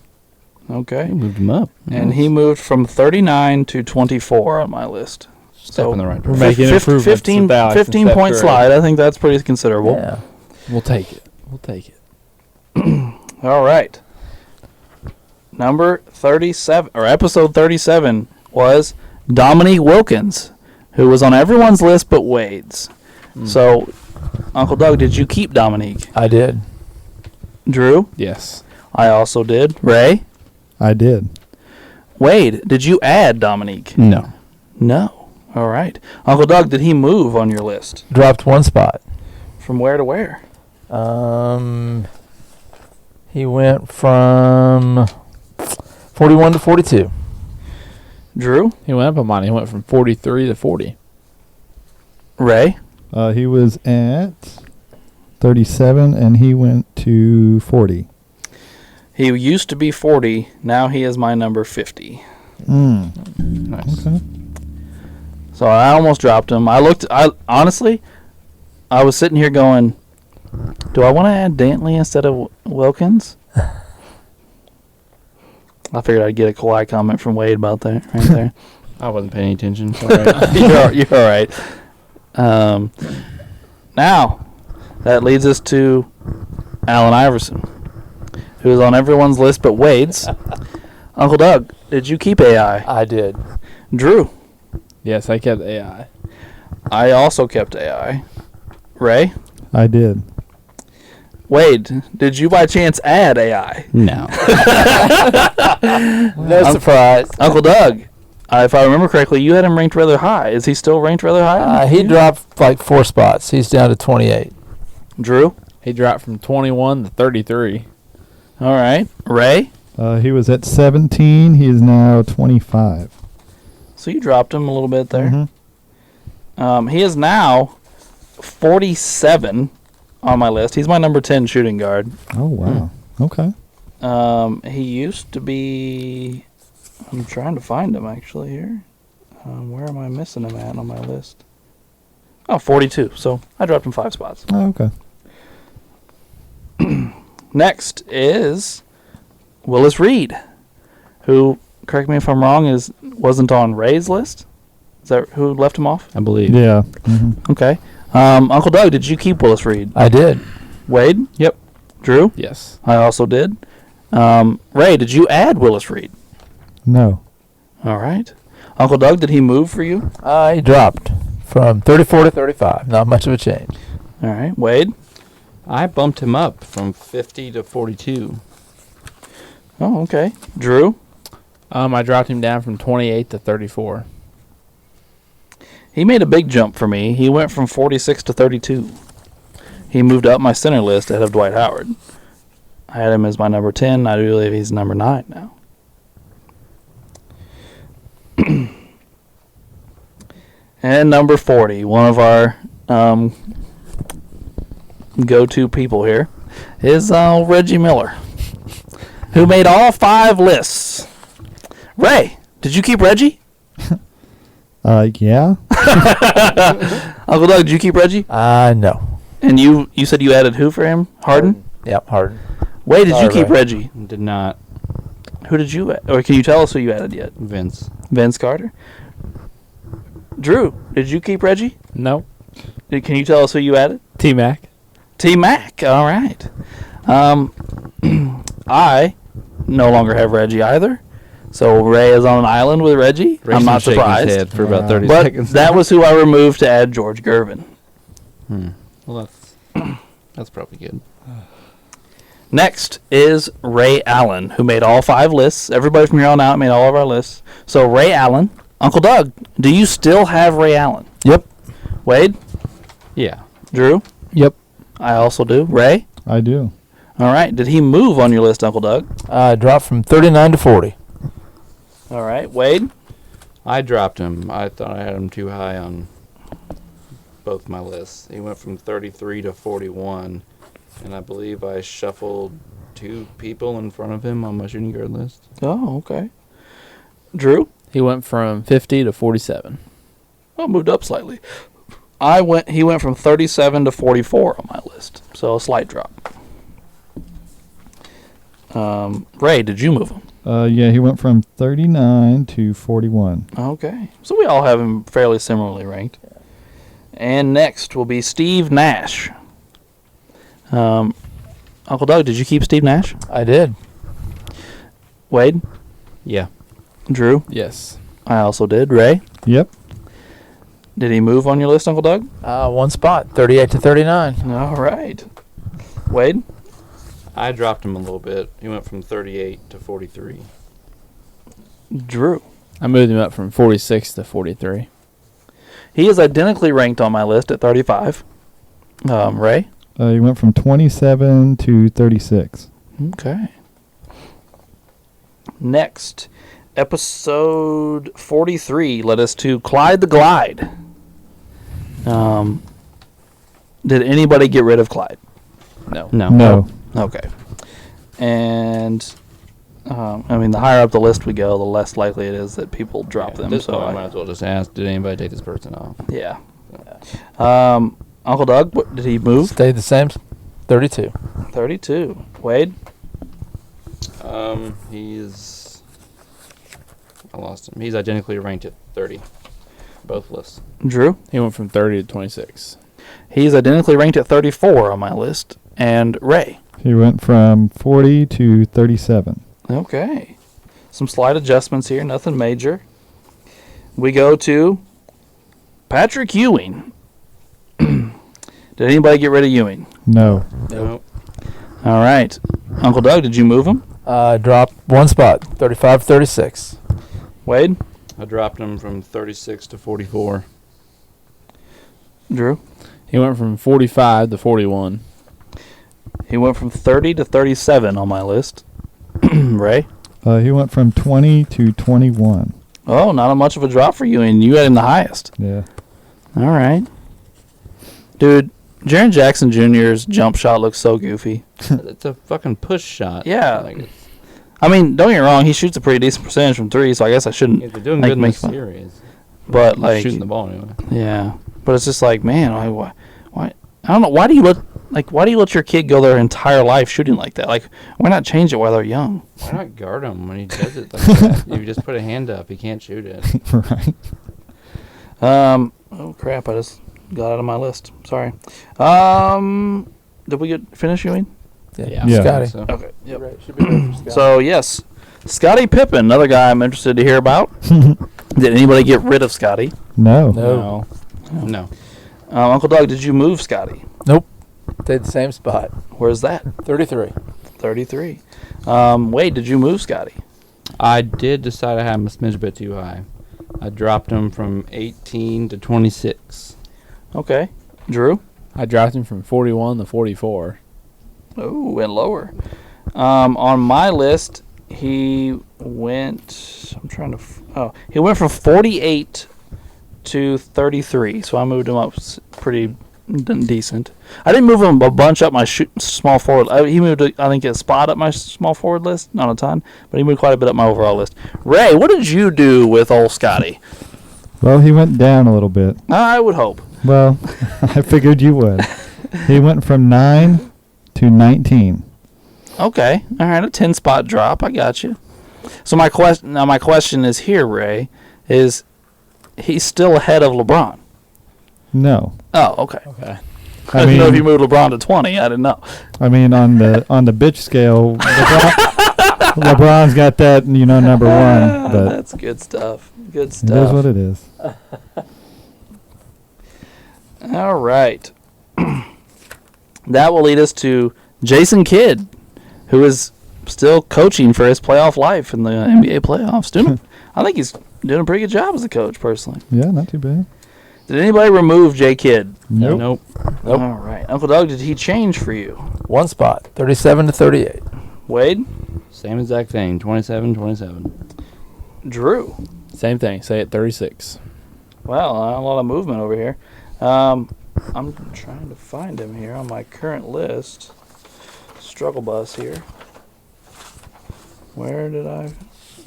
Okay. He moved him up. And he moved from 39 to 24 on my list. Step in the right We're direction. making improvements 15, with Alex and 15 Steph point Curry. slide. I think that's pretty considerable. Yeah. We'll take it. We'll take it. All right. Number 37, or episode 37, was Dominique Wilkins, who was on everyone's list but Wade's. So, Uncle Doug, did you keep Dominique? I did. Drew? Yes. I also did. Ray? I did. Wade, did you add Dominique? No. No. All right. Uncle Doug, did he move on your list? Dropped one spot. From where to where? He went from 41 to 42. Drew? He went up on mine. He went from 43 to 40. Ray? He was at 37, and he went to 40. He used to be 40. Now he is my number 50. Nice. Okay. So I almost dropped him. Honestly, I was sitting here going, do I want to add Dantley instead of Wilkins? I figured I'd get a Kawhi comment from Wade about that right there. I wasn't paying attention. All right. You're all right. Now, that leads us to Allen Iverson, who is on everyone's list but Wade's. Uncle Doug, did you keep AI? I did. Drew? Yes, I kept AI. I also kept AI. Ray? I did. Wade, did you by chance add AI? No. No surprise. Uncle Doug, if I remember correctly, you had him ranked rather high. Is he still ranked rather high? He dropped like 4 spots. He's down to 28. Drew? He dropped from 21 to 33. All right. Ray? He was at 17. He is now 25. So you dropped him a little bit there. Mhm. He is now 47 on my list. He's my number 10 shooting guard. Oh, wow. Okay. He used to be... I'm trying to find him, actually, here. Where am I missing him at on my list? Oh, 42. So I dropped him 5 spots. Oh, okay. Next is Willis Reed, who, correct me if I'm wrong, wasn't on Ray's list. Is that who left him off? I believe. Yeah. hmm Okay. Uncle Doug, did you keep Willis Reed? I did. Wade? Yep. Drew? Yes. I also did. Ray, did you add Willis Reed? No. All right. Uncle Doug, did he move for you? He dropped from 34 to 35. Not much of a change. All right. Wade? I bumped him up from 50 to 42. Oh, okay. Drew? I dropped him down from 28 to 34. He made a big jump for me. He went from 46 to 32. He moved up my center list ahead of Dwight Howard. I had him as my number 10. I do believe he's number 9 now. And number 40, one of our go-to people here is Reggie Miller, who made all 5 lists. Ray, did you keep Reggie? Yeah. Uncle Doug, did you keep Reggie? No. And you said you added who for him? Harden? Yep, Harden. Wade, did you Sorry, keep Ray. Reggie? Did not. Who did you add? Or can you tell us who you added yet? Vince. Vince Carter? Drew, did you keep Reggie? No. Can you tell us who you added? T-Mac. T-Mac. All right. I no longer have Reggie either. So Ray is on an island with Reggie. I'm not Shaking his surprised. head for about 30 But seconds. that was who I removed to add George Gervin. Well, that's probably good. Next is Ray Allen, who made all 5 lists. Everybody from here on out made all of our lists. So Ray Allen. Uncle Doug, do you still have Ray Allen? Yep. Wade? Yeah. Drew? Yep. I also do. Ray? I do. All right. Did he move on your list, Uncle Doug? Dropped from 39 to 40. All right. Wade? I dropped him. I thought I had him too high on both my lists. He went from 33 to 41, and I believe I shuffled 2 people in front of him on my shooting guard list. Oh, okay. Drew? He went from 50 to 47. Oh, moved up slightly. He went from 37 to 44 on my list, so a slight drop. Ray, did you move him? Yeah, he went from 39 to 41. Okay, so we all have him fairly similarly ranked. And next will be Steve Nash. Uncle Doug, did you keep Steve Nash? I did. Wade? Yeah. Drew? Yes. I also did. Ray? Yep. Did he move on your list, Uncle Doug? 1 spot, 38 to 39. All right. Wade? I dropped him a little bit. He went from 38 to 43. Drew? I moved him up from 46 to 43. He is identically ranked on my list at 35. Ray? He went from 27 to 36. Okay. Next, episode 43 led us to Clyde the Glide. Did anybody get rid of Clyde? No. No. Okay. And, the higher up the list we go, the less likely it is that people drop At them. this So, point, I might as well just ask, did anybody take this person off? yeah. Uncle Doug, did he move? Stayed the same, 32. 32. Wade? I lost him. He's identically ranked at 30. Both lists. Drew? He went from 30 to 26. He's identically ranked at 34 on my list. And Ray? He went from 40 to 37. Okay. Some slight adjustments here, nothing major. We go to Patrick Ewing. Did anybody get rid of Ewing? No. Nope. All right. Uncle Doug, did you move him? Dropped 1 spot, 35 36. Wade? I dropped him from 36 to 44. Drew? He went from 45 to 41. He went from 30 to 37 on my list. Ray? He went from 20 to 21. Oh, not much of a drop for Ewing. You had him the highest. Yeah. All right. Dude, Jaren Jackson Jr.'s jump shot looks so goofy. It's a fucking push shot. Yeah. Like it's, Don't get me wrong, he shoots a pretty decent percentage from 3, so I guess I shouldn't. they're doing Like, good in make this fun. series. But, He's shooting the ball anyway. yeah. But it's just like, man, why? I don't know. Why do you let your kid go their entire life shooting like that? Like, why not change it while they're young? Why not guard him when he does it like that? You just put a hand up, he can't shoot it. Right. Oh crap! I just got out of my list. Sorry. Did we finish Ewing? Yeah. Yeah. Scotty. So, Okay. Yep. Right, should be ready for Scotty. So yes, Scottie Pippen, another guy I'm interested to hear about. Did anybody get rid of Scotty? No. No. no. Uncle Doug, did you move Scotty? Stayed the same spot, Where's that? 33. 33. Wade, did you move Scotty? I did decide I had him a smidge bit too high. I dropped him from 18 to 26. Okay. Drew? I dropped him from 41 to 44. Oh, and lower. On my list, he went. He went from 48 to 33. So I moved him up pretty decent. I didn't move him a bunch up my small forward. He moved, I think, a spot up my small forward list. Not a ton, but he moved quite a bit up my overall list. Ray, what did you do with old Scotty? Well, he went down a little bit. I would hope. Well, I figured you would. He went from 9 to 19. Okay, all right, a 10-spot drop. I got you. So my question is here, Ray, is he's still ahead of LeBron? No. Oh, okay. Okay. I didn't know if you moved LeBron to 20. I didn't know. I mean, on the bitch scale, LeBron's got that, number one. But That's good stuff. Good it stuff. is what it is. All right. That will lead us to Jason Kidd, who is still coaching for his playoff life in the NBA playoffs. I think he's doing a pretty good job as a coach, personally. Yeah, not too bad. Did anybody remove J. Kidd? Nope. All right. Uncle Doug, did he change for you? One spot, 37 to 38. Wade? Same exact thing. 27. Drew? Same thing. Say it 36. Well, a lot of movement over here. I'm trying to find him here on my current list. Struggle bus here. Where did I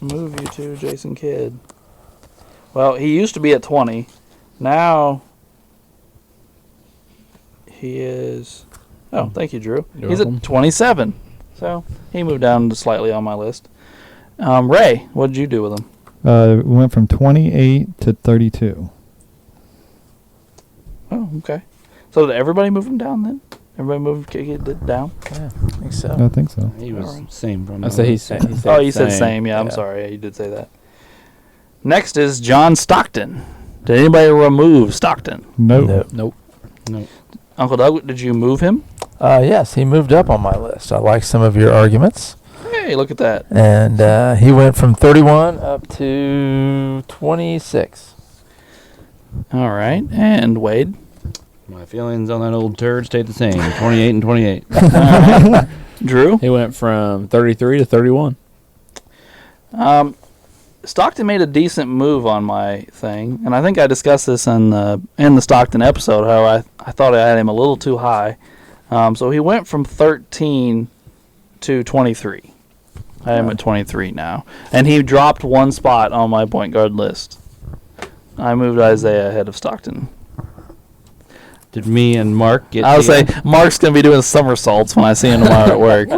move you to, Jason Kidd? Well, he used to be at 20. Now he is... Oh, thank you, Drew. You're He's welcome. at 27. So he moved down slightly on my list. Ray, what did you do with him? We went from 28 to 32. Oh, okay. So did everybody move him down then? Everybody moved Kidd down? Yeah, I think so. I think so. He was Alright. same from I say he said. Oh, you said same. Yeah, I'm Yeah. sorry. Yeah, you did say that. Next is John Stockton. Did anybody remove Stockton? Nope. Nope. No. Uncle Doug, did you move him? Yes, he moved up on my list. I like some of your arguments. Hey, look at that. And he went from 31 up to 26. All right. And Wade? My feelings on that old turd stayed the same. 28 and 28. All right. Drew? He went from 33 to 31. Stockton made a decent move on my thing, and I think I discussed this in the Stockton episode, how I thought I had him a little too high. So he went from 13 to 23. I am at 23 now. And he dropped one spot on my point guard list. I moved Isaiah ahead of Stockton. Did me and Mark get I would say together? Mark's going to be doing somersaults when I see him tomorrow at work.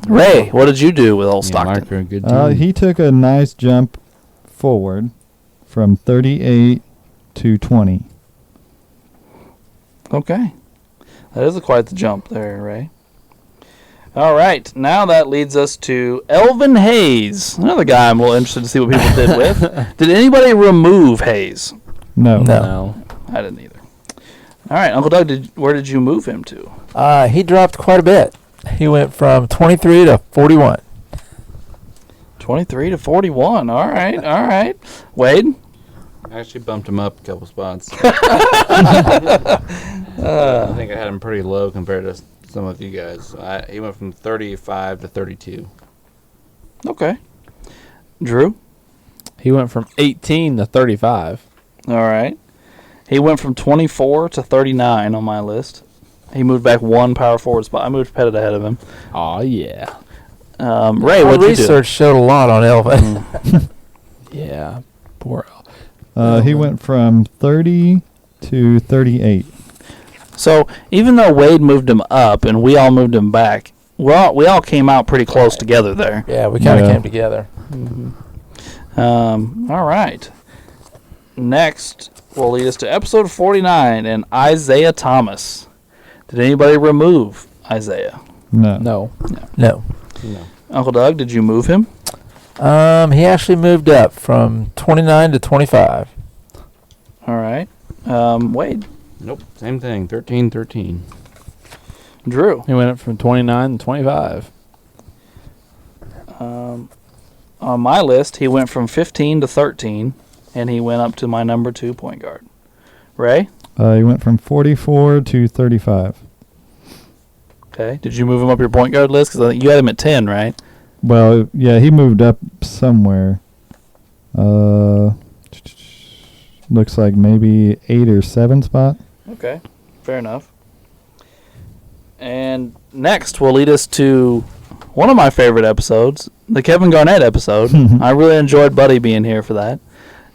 Ray, what did you do with old Me and Mark Stockton? are a good team. He took a nice jump forward from 38 to 20. Okay. That is quite the jump there, Ray. All right. Now that leads us to Elvin Hayes. Another guy I'm a little interested to see what people did with. Did anybody remove Hayes? No. No. I didn't either. All right. Uncle Doug, where did you move him to? He dropped quite a bit. He went from 23 to 41. 23 to 41. All right. All right. Wade? I actually bumped him up a couple spots. I think I had him pretty low compared to some of you guys. He went from 35 to 32. Okay. Drew? He went from 18 to 35. All right. He went from 24 to 39 on my list. He moved back one power forward spot. I moved Pettit ahead of him. Oh yeah. Ray, Our what'd you do? research showed a lot on Elvin. Yeah. Poor. He went from 30 to 38. So even though Wade moved him up and we all moved him back, we all came out pretty close together there. Yeah, we kind of Yeah. came together. All right. Next will lead us to episode 49 and Isaiah Thomas. Did anybody remove Isaiah? No. No. No. No. Uncle Doug, did you move him? He actually moved up from 29 to 25. All right. Wade. Nope. Same thing. 13. Drew. He went up from 29 to 25. On my list, he went from 15 to 13, and he went up to my number 2 point guard. Ray? He went from 44 to 35. Okay. Did you move him up your point guard list? Because you had him at 10, right? Well, yeah, he moved up somewhere. Looks like maybe 8 or 7 spot. Okay, fair enough. And next will lead us to one of my favorite episodes, the Kevin Garnett episode. I really enjoyed Buddy being here for that.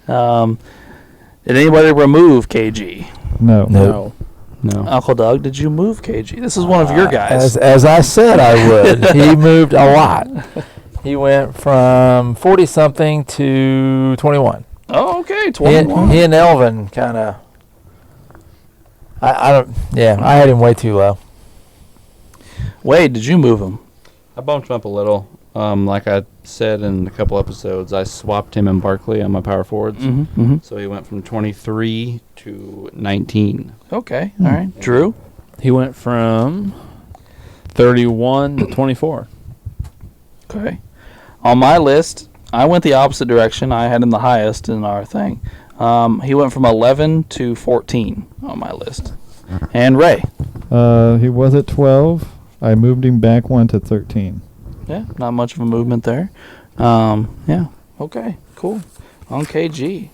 Did anybody remove KG? No. No. No. Uncle Doug, did you move KG? This is one of your guys. As I said I would. He moved a lot. He went from 40-something to 21. Oh, okay, He 21. and Elvin kind of. I don't. Yeah, I had him way too low. Wade, did you move him? I bumped him up a little. Like I said in a couple episodes, I swapped him and Barkley on my power forwards. Mm-hmm. So he went from 23 to 19. Okay, all right. Drew? He went from 31 to 24. Okay. On my list, I went the opposite direction. I had him the highest in our thing. He went from 11 to 14 on my list. And Ray? He was at 12. I moved him back one to 13. Yeah, not much of a movement there. Yeah, okay, cool. On KG.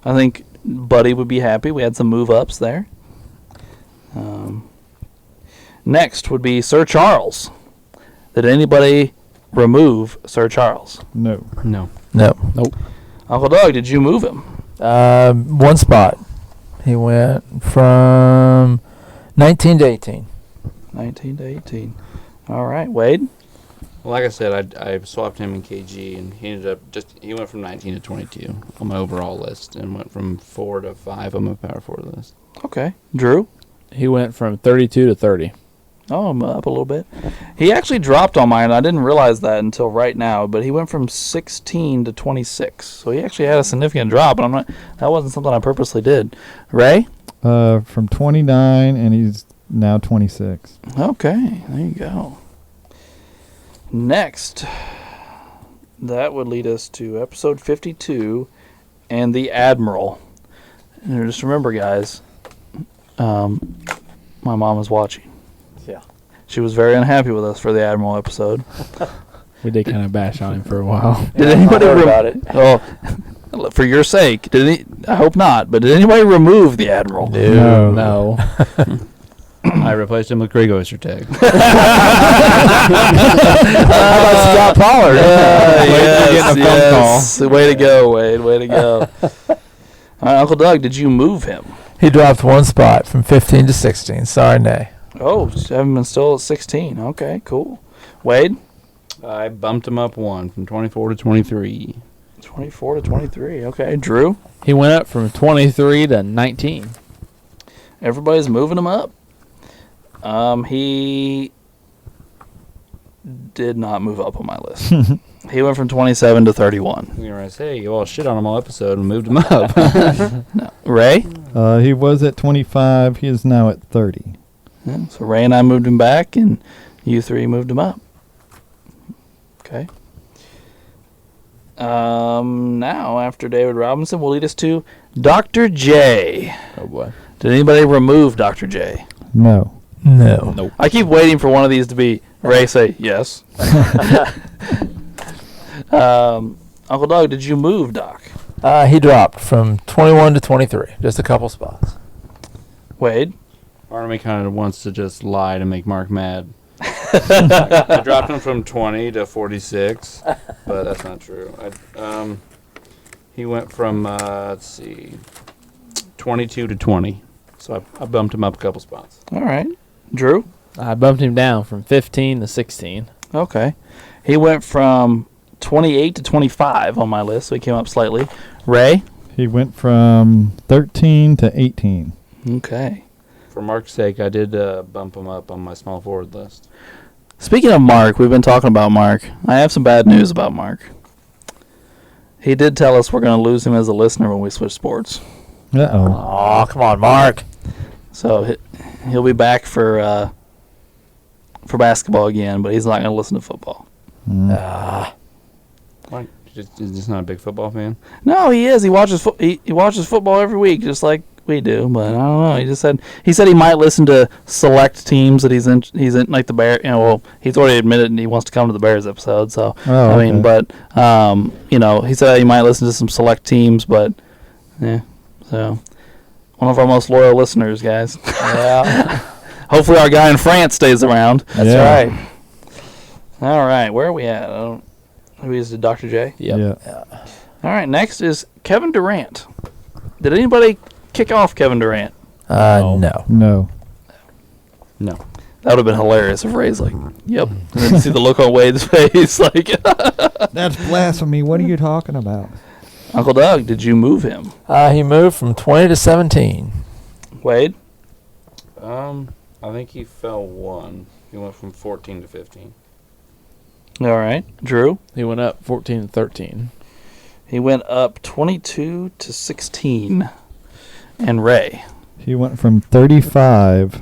I think Buddy would be happy. We had some move-ups there. Next would be Sir Charles. Did anybody remove Sir Charles? No. No. No. Uncle Doug, did you move him? One spot. He went from 19 to 18. 19 to 18. All right, Wade? Well, like I said, I swapped him in KG, and he ended up he went from 19 to 22 on my overall list, and went from 4 to 5 on my power forward list. Okay. Drew? He went from 32 to 30. Oh, I'm up a little bit. He actually dropped on mine. I didn't realize that until right now, but he went from 16 to 26. So he actually had a significant drop, and that wasn't something I purposely did. Ray? From 29, and he's now 26. Okay, there you go. Next, that would lead us to episode 52 and the Admiral. And just remember, guys, my mom is watching. Yeah. She was very unhappy with us for the Admiral episode. We did kind of bash on him for a while. Did anybody heard about it? Oh, for your sake, I hope not, but did anybody remove the Admiral? No. I replaced him with Greg Ostertag. How about Scott Pollard? Yes. Way to go, Wade. Way to go. All right, Uncle Doug, did you move him? He dropped one spot from 15 to 16. Sorry, nay. Oh, haven't been still at 16. Okay, cool. Wade? I bumped him up one from 24 to 23. 24 to 23. Okay, Drew? He went up from 23 to 19. Everybody's moving him up. He did not move up on my list. He went from 27 to 31. You were going to say, you all shit on him all episode and moved him up. No. Ray? He was at 25. He is now at 30. Yeah, so Ray and I moved him back, and you three moved him up. Okay. Now, after David Robinson, will lead us to Dr. J. Oh, boy. Did anybody remove Dr. J? No. No. Nope. I keep waiting for one of these to be Ray say yes. Uncle Doug, did you move Doc? He dropped from 21 to 23. Just a couple spots. Wade? Part of me kind of wants to just lie to make Mark mad. I dropped him from 20 to 46, but that's not true. He went from, 22 to 20. So I bumped him up a couple spots. All right. Drew? I bumped him down from 15 to 16. Okay. He went from 28 to 25 on my list, so he came up slightly. Ray? He went from 13 to 18. Okay. For Mark's sake, I did bump him up on my small forward list. Speaking of Mark, we've been talking about Mark. I have some bad news about Mark. He did tell us we're going to lose him as a listener when we switch sports. Uh-oh. Oh, come on, Mark. So he'll be back for basketball again, but he's not going to listen to football. What? He's just not a big football fan? No, he is. He watches he watches football every week, just like we do. But I don't know. He said he might listen to select teams that he's in, like the Bears. Well, he's already admitted he wants to come to the Bears episode. So okay. but he said he might listen to some select teams, but yeah. So One of our most loyal listeners, guys. Yeah. Hopefully our guy in France stays around. That's Yeah. right. All right, where are we at? Who is it, Dr. J? Yep. Yeah. All right, next is Kevin Durant. Did anybody kick off Kevin Durant? No. No. No. That would have been hilarious if Ray's like, yep. And then you see the look on Wade's face like, That's blasphemy. What are you talking about? Uncle Doug, did you move him? He moved from 20 to 17. Wade? I think he fell one. He went from 14 to 15. All right. Drew? He went up 14 to 13. He went up 22 to 16. And Ray? He went from 35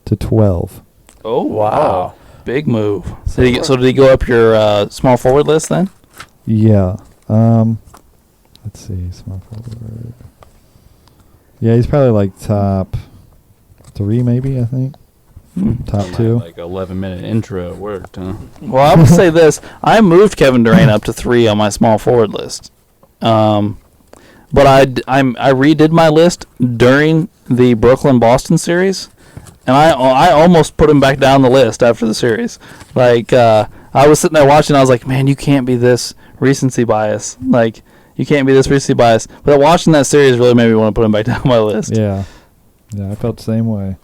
to 12. Oh, Wow. Big move. Did he go up your small forward list then? Yeah. Let's see. Small forward. Yeah, he's probably like top 3, maybe. I think top 2. Like 11-minute intro worked, huh? Well, I would say this. I moved Kevin Durant up to 3 on my small forward list. But I redid my list during the Brooklyn-Boston series, and I almost put him back down the list after the series. Like, I was sitting there watching, I was like, man, you can't be this recency bias. Like, you can't be this recency bias. But watching that series really made me want to put him back down my list. Yeah. Yeah, I felt the same way.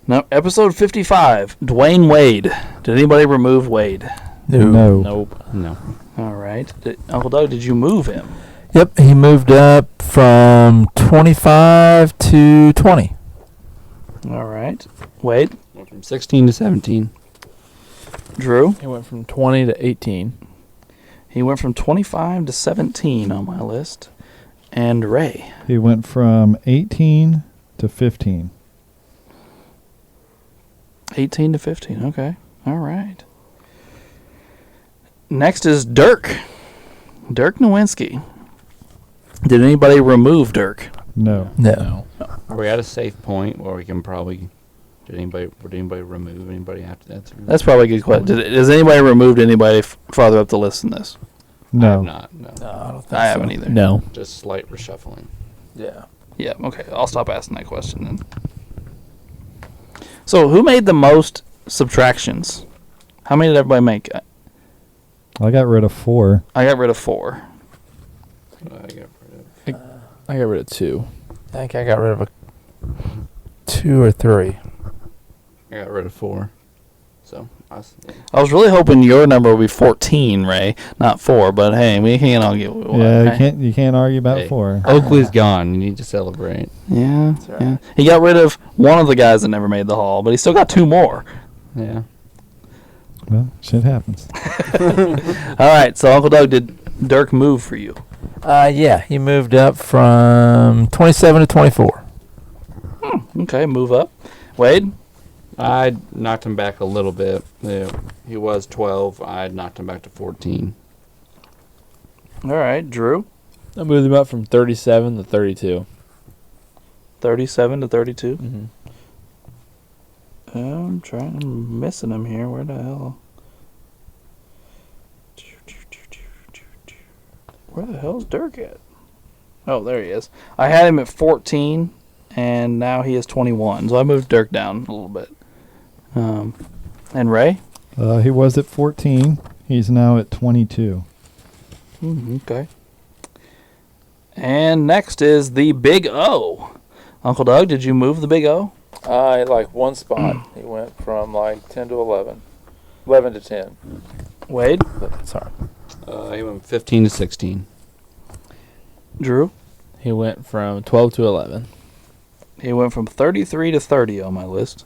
Now, episode 55, Dwayne Wade. Did anybody remove Wade? No. Nope. No. All right. Uncle Doug, did you move him? Yep, he moved up from 25 to 20. All right. Wade? Went from 16 to 17. Drew? He went from 20 to 18. He went from 25 to 17 on my list. And Ray? He went from 18 to 15. 18 to 15. Okay. All right. Next is Dirk. Dirk Nowinski. Did anybody remove Dirk? No. No. Are we at a safe point where we can probably... Would anybody remove anybody after that? That's probably a good question. Has anybody removed anybody farther up the list than this? I No. have not, no. I don't think I haven't either. No. Just slight reshuffling. Yeah. Yeah, okay. I'll stop asking that question then. So, who made the most subtractions? How many did everybody make? I got rid of 4. I got rid of 4. I got rid of 2. I think I got rid of 2 or 3. I got rid of 4. So, I was really hoping your number would be 14, Ray, not 4. But hey, we can't argue. With Yeah, okay? you can't argue about Hey. 4. Oakley's gone. You need to celebrate. Yeah, right. yeah. He got rid of one of the guys that never made the Hall, but he still got 2 more. Yeah. Well, shit happens. All right, so Uncle Doug, did Dirk move for you? Yeah, he moved up from 27 to 24. Okay, move up. Wade? I knocked him back a little bit. Yeah, he was 12. I knocked him back to 14. All right, Drew? I moved him up from 37 to 32. 37 to 32. Mm-hmm. I'm missing him here. Where the hell? Where the hell's Dirk at? Oh, there he is. I had him at 14, and now he is 21. So I moved Dirk down a little bit. And Ray? He was at 14. He's now at 22. Okay. And next is the Big O. Uncle Doug, did you move the Big O? Like one spot. He went from like 10 to 11. 11 to 10. Wade? Sorry. He went 15 to 16. Drew? He went from 12 to 11. He went from 33 to 30 on my list.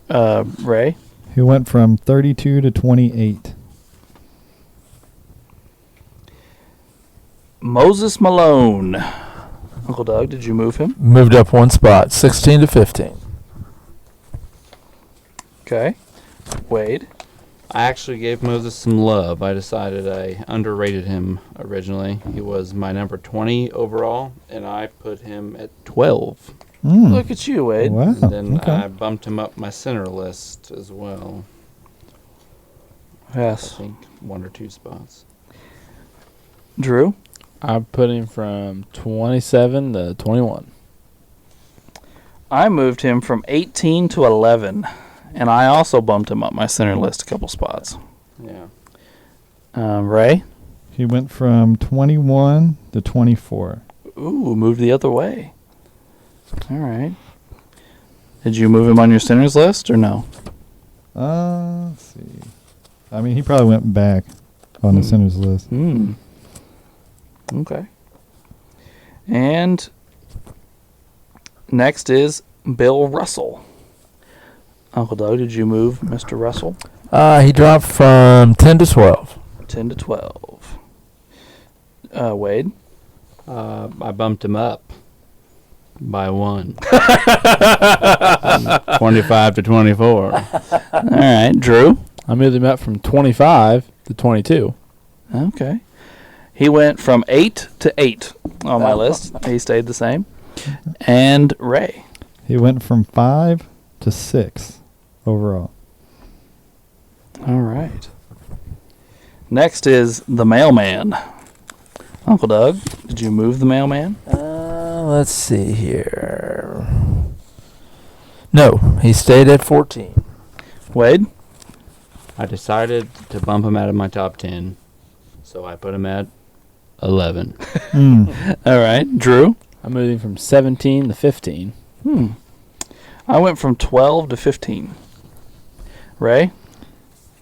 Ray? He went from 32 to 28. Moses Malone. Uncle Doug, did you move him? Moved up one spot. 16 to 15. Okay. Wade? I actually gave Moses some love. I decided I underrated him originally. He was my number 20 overall, and I put him at 12. Look at you, Wade. Wow. And then Okay. I bumped him up my center list as well. I Yes. think 1 or 2 spots. Drew? I put him from 27 to 21. I moved him from 18 to 11, and I also bumped him up my center list a couple spots. Yeah. Ray? He went from 21 to 24. Ooh, moved the other way. All right. Did you move him on your centers list or no? Let's see. I mean, he probably went back on the centers list. Okay. And next is Bill Russell. Uncle Doug, did you move Mr. Russell? He dropped from 10 to 12. 10 to 12. Wade? I bumped him up by 1. 25 to 24. All right. Drew? I moved him up from 25 to 22. Okay. He went from 8 to 8 on my list. He stayed the same. And Ray? He went from 5 to 6 overall. All right. Next is the mailman. Uncle Doug, did you move the mailman? Let's see here. No, he stayed at 14. Wade? I decided to bump him out of my top 10, so I put him at 11. All right. Drew? I moved him from 17 to 15. I went from 12 to 15. Ray?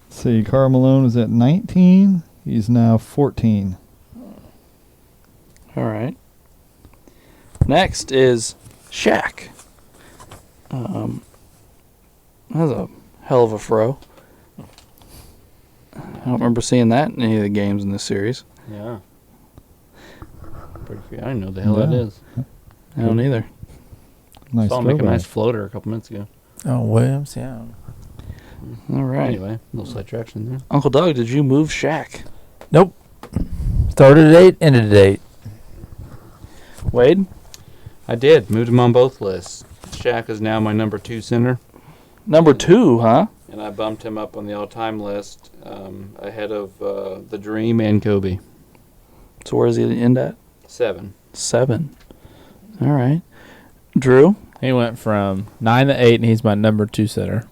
Let's see, Karl Malone was at 19. He's now 14. All right. Next is Shaq. That's a hell of a throw. I don't remember seeing that in any of the games in this series. Yeah. Pretty I don't know the hell that is. I don't either. Nice Saw him make a throwback. nice floater a couple minutes ago. Oh, Williams, yeah. All right. Anyway, a little sidetraction there. Uncle Doug, did you move Shaq? Nope. Started at 8, ended at 8. Wade? I did. Moved him on both lists. Shaq is now my number 2 center, Number 2, huh? and I bumped him up on the all-time list ahead of the Dream and Kobe. So where does he end at? 7. 7. All right. Drew? He went from 9 to 8, and he's my number 2 center.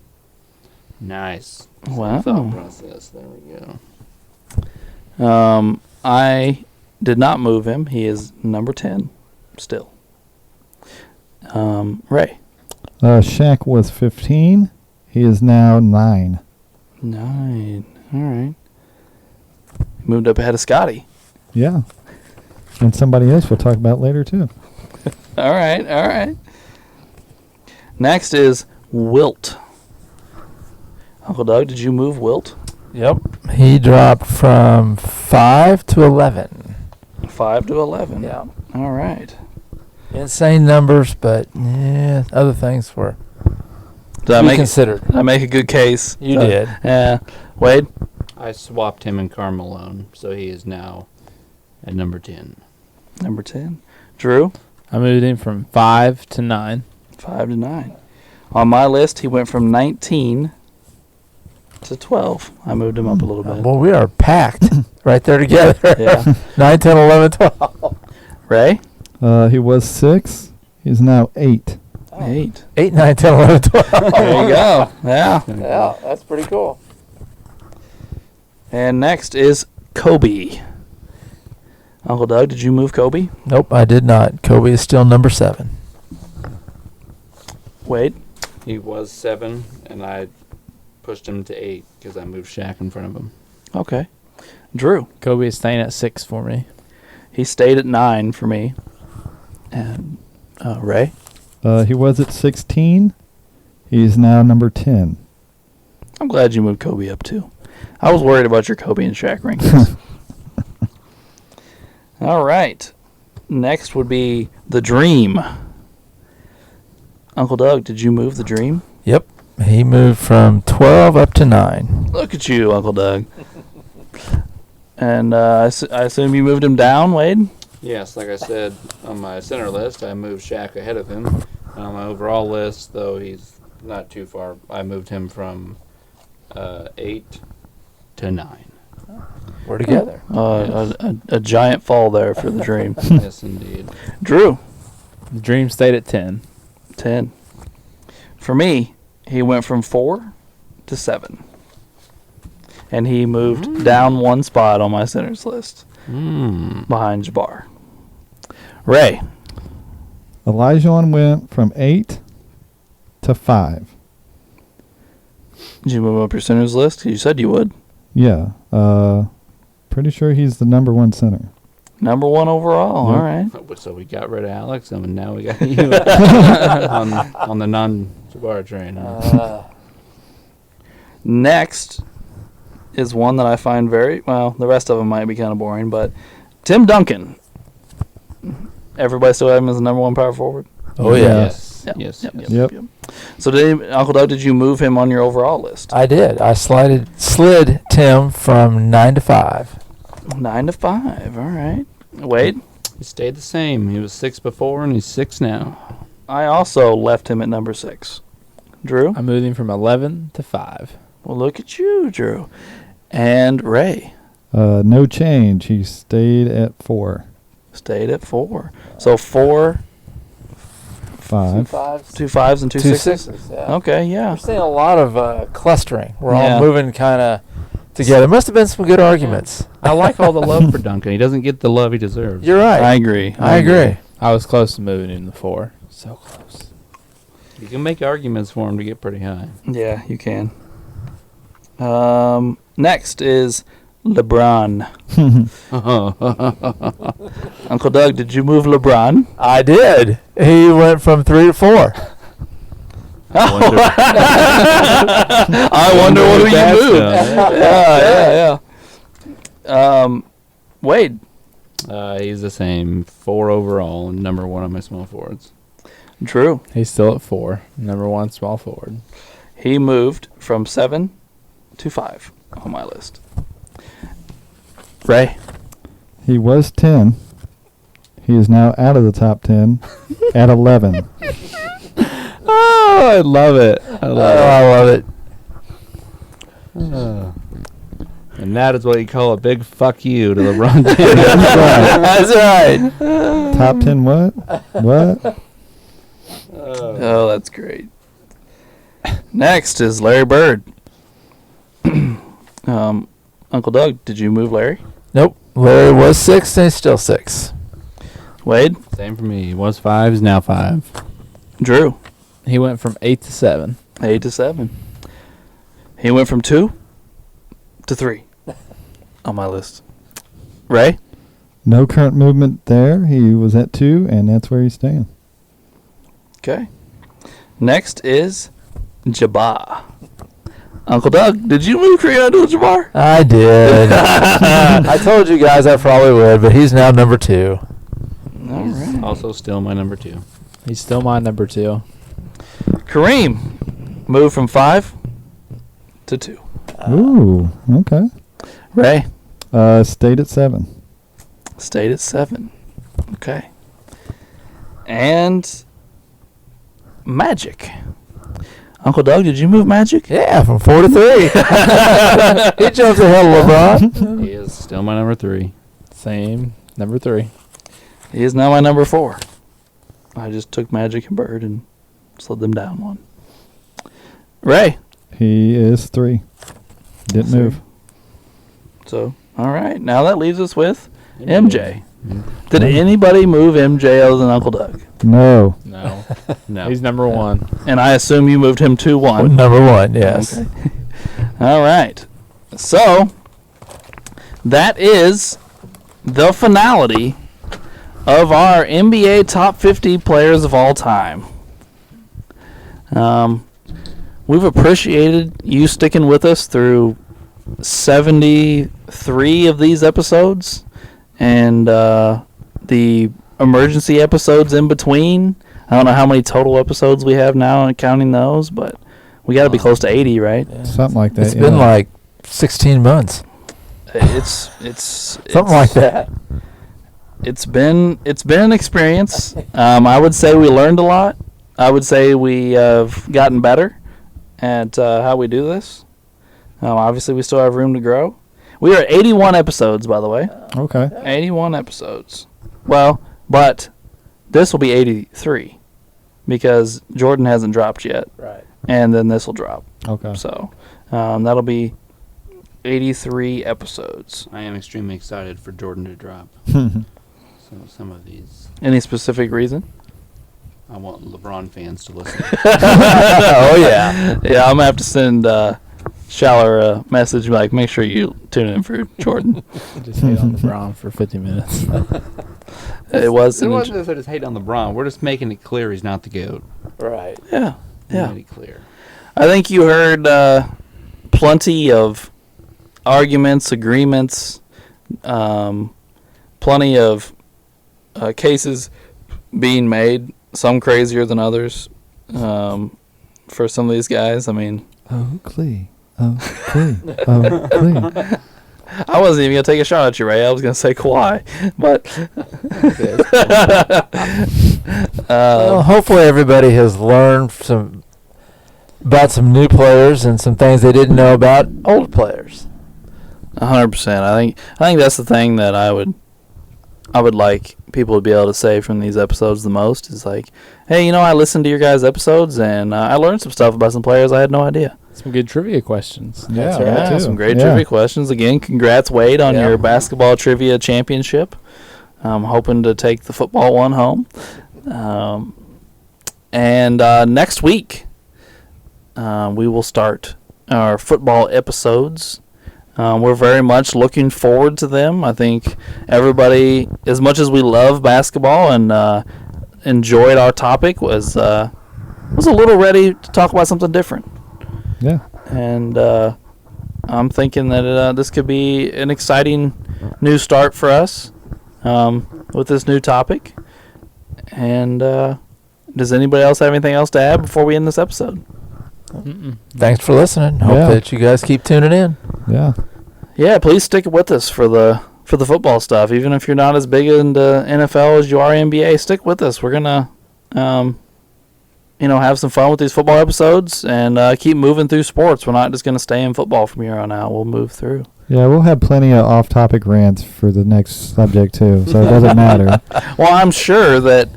Nice. Wow. Thought process. There we go. I did not move him. He is number 10 still. Ray? Shaq was 15. He is now 9. 9. All right. Moved up ahead of Scotty. Yeah. And somebody else we'll talk about later, too. All right. All right. Next is Wilt. Uncle Doug, did you move Wilt? Yep. He dropped from 5 to 11. 5 to 11. Yeah. All right. Insane numbers, but yeah, other things were Did I be make considered. Did I make a good case? You did. Yeah. Wade? I swapped him and Karl Malone, so he is now at number 10. Number 10. Drew? I moved him from 5 to 9. 5 to 9. On my list, he went from 19 to 12. I moved him up a little bit. Well, we are packed right there together. Yeah. 9, 10, 11, 12. Ray? He was 6. He's now 8. 8. 8, 9, 10, 11, 12. There you go. Yeah. Yeah, that's pretty cool. And next is Kobe. Uncle Doug, did you move Kobe? Nope, I did not. Kobe is still number 7. Wade? He was 7, and I pushed him to 8 because I moved Shaq in front of him. Okay. Drew? Kobe is staying at 6 for me. He stayed at 9 for me. And Ray? He was at 16. He's now number 10. I'm glad you moved Kobe up too. I was worried about your Kobe and Shaq rankings. All right. Next would be the Dream. Uncle Doug, did you move the Dream? Yep. He moved from 12 up to 9. Look at you, Uncle Doug. And I assume you moved him down, Wade? Yes, like I said, on my center list, I moved Shaq ahead of him. On my overall list, though, he's not too far. I moved him from 8 to 9. We're together. A giant fall there for the Dream. Yes, indeed. Drew, The Dream stayed at 10. 10. For me, he went from 4 to 7. And he moved down one spot on my centers list behind Jabbar. Ray, Elijah went from 8 to 5. did you move up your centers list? You said you would. Yeah. Pretty sure he's the number 1 center. Number 1 overall. Yep. All right. So we got rid of Alex, and now we got you on the non-Jabbar train. Huh? Next is one that I find very, well, the rest of them might be kind of boring, but Tim Duncan. Everybody still have him as the number 1 power forward? Oh, yeah. Yes. Yep, Yes. Yep. yes. Yep. So Uncle Doug, did you move him on your overall list? I did. I slid Tim from 9 to 5. 9 to 5. All right. Wade, He stayed the same. He was 6 before, and he's 6 now. I also left him at number 6. Drew? I moved him from 11 to 5. Well, look at you, Drew. And Ray No change. He stayed at 4. stayed at 4. So 4, 5. 2 5s, and 2 2 6s? 6s. Yeah. Okay, yeah. We're seeing a lot of clustering. We're Yeah. all moving kind of together. Must have been some good arguments. I like all the love for Duncan. He doesn't get the love he deserves. You're right. I agree. I agree. I was close to moving him to 4. So close. You can make arguments for him to get pretty high. Yeah, you can. Next is LeBron. Uncle Doug, did you move LeBron? I did. He went from 3 to 4. I wonder what you moved. Yeah. Wade, He's the same. 4 overall, and number 1 on my small forwards. Drew, He's still at 4. Number 1 small forward. he moved from 7 to 5 on my list. Ray, He was 10. He is now out of the top 10 at 11. Oh, I love it. I love I love it. And that is what you call a big fuck you to LeBron James. that's right. Top 10 what? What? Oh, that's great. Next is Larry Bird. Uncle Doug, did you move Larry? Nope. Larry was 6 and he's still 6. Wade, Same for me. He was 5, he's now 5. Drew, He went from 8 to 7. 8 to 7. He went from 2 to 3 on my list. Ray, No current movement there. He was at 2, and that's where he's staying. okay. Next is Jabbar. Uncle Doug, did you move Kareem Abdul-Jabbar? I did. I told you guys I probably would, but he's now number 2. All He's right. also still my number 2. He's still my number 2. Kareem moved from 5 to 2. Ooh, okay. Ray Stayed at 7. stayed at 7. Okay. And Magic. Uncle Doug, did you move Magic? Yeah, from 4 to 3. He jumped ahead of LeBron. He is still my number 3. Same. Number 3. He is now my number 4. I just took Magic and Bird and slid them down one. Ray. He is 3. Didn't move. So, all right. Now that leaves us with MJ. Mm. Did anybody move MJ other than Uncle Doug? No. No. No. He's number 1. And I assume you moved him 2-1. Number 1, yes. Okay. All right. So, that is the finality of our NBA top 50 players of all time. We've appreciated you sticking with us through 73 of these episodes and the emergency episodes in between. I don't know how many total episodes we have now and counting those, but we got to be close to 80, right? Yeah. Something like that. It's been like 16 months. It's Something like that. It's been an experience. I would say we learned a lot. I would say we have gotten better at how we do this. Obviously, we still have room to grow. We are 81 episodes, by the way. Okay. 81 episodes. Well, but this will be 83 because Jordan hasn't dropped yet. Right. And then this will drop. Okay. So that'll be 83 episodes. I am extremely excited for Jordan to drop some of these. Any specific reason? I want LeBron fans to listen. Oh, yeah. Yeah, I'm going to have to send Schaller a message like, make sure you tune in for Jordan. Just hate on LeBron for 50 minutes. It was It an wasn't just hate on LeBron. We're just making it clear he's not the GOAT. Right. Yeah. We Yeah. made it clear. I think you heard plenty of arguments, agreements, plenty of cases being made, some crazier than others, for some of these guys. I mean, Oakley. Oakley. I wasn't even going to take a shot at you, Ray. I was going to say Kawhi. But Well, hopefully everybody has learned about some new players and some things they didn't know about old players. 100%. I think that's the thing that I would like people to be able to say from these episodes the most is like, hey, I listened to your guys' episodes and I learned some stuff about some players I had no idea. Some good trivia questions. Yeah, right. that too. Some great Yeah. trivia questions. Again, congrats, Wade, on Yeah. your basketball trivia championship. I'm hoping to take the football one home. And next week, we will start our football episodes. We're very much looking forward to them. I think everybody, as much as we love basketball and enjoyed our topic, was a little ready to talk about something different. Yeah. And I'm thinking that this could be an exciting new start for us with this new topic. And does anybody else have anything else to add before we end this episode? Thanks for listening. Hope Yeah. that you guys keep tuning in. Yeah. Yeah, please stick with us for the football stuff. Even if you're not as big into NFL as you are NBA, stick with us. We're gonna have some fun with these football episodes and keep moving through sports. We're not just gonna stay in football from here on out. We'll move through. Yeah, we'll have plenty of off-topic rants for the next subject too, so it doesn't matter. Well, I'm sure that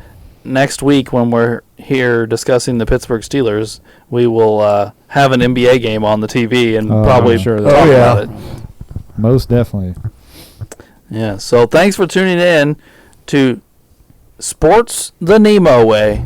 next week when we're here discussing the Pittsburgh Steelers, we will have an NBA game on the TV and Oh, probably I'm sure talk that- yeah. about it. Most definitely. Yeah. So thanks for tuning in to Sports the NEMO Way.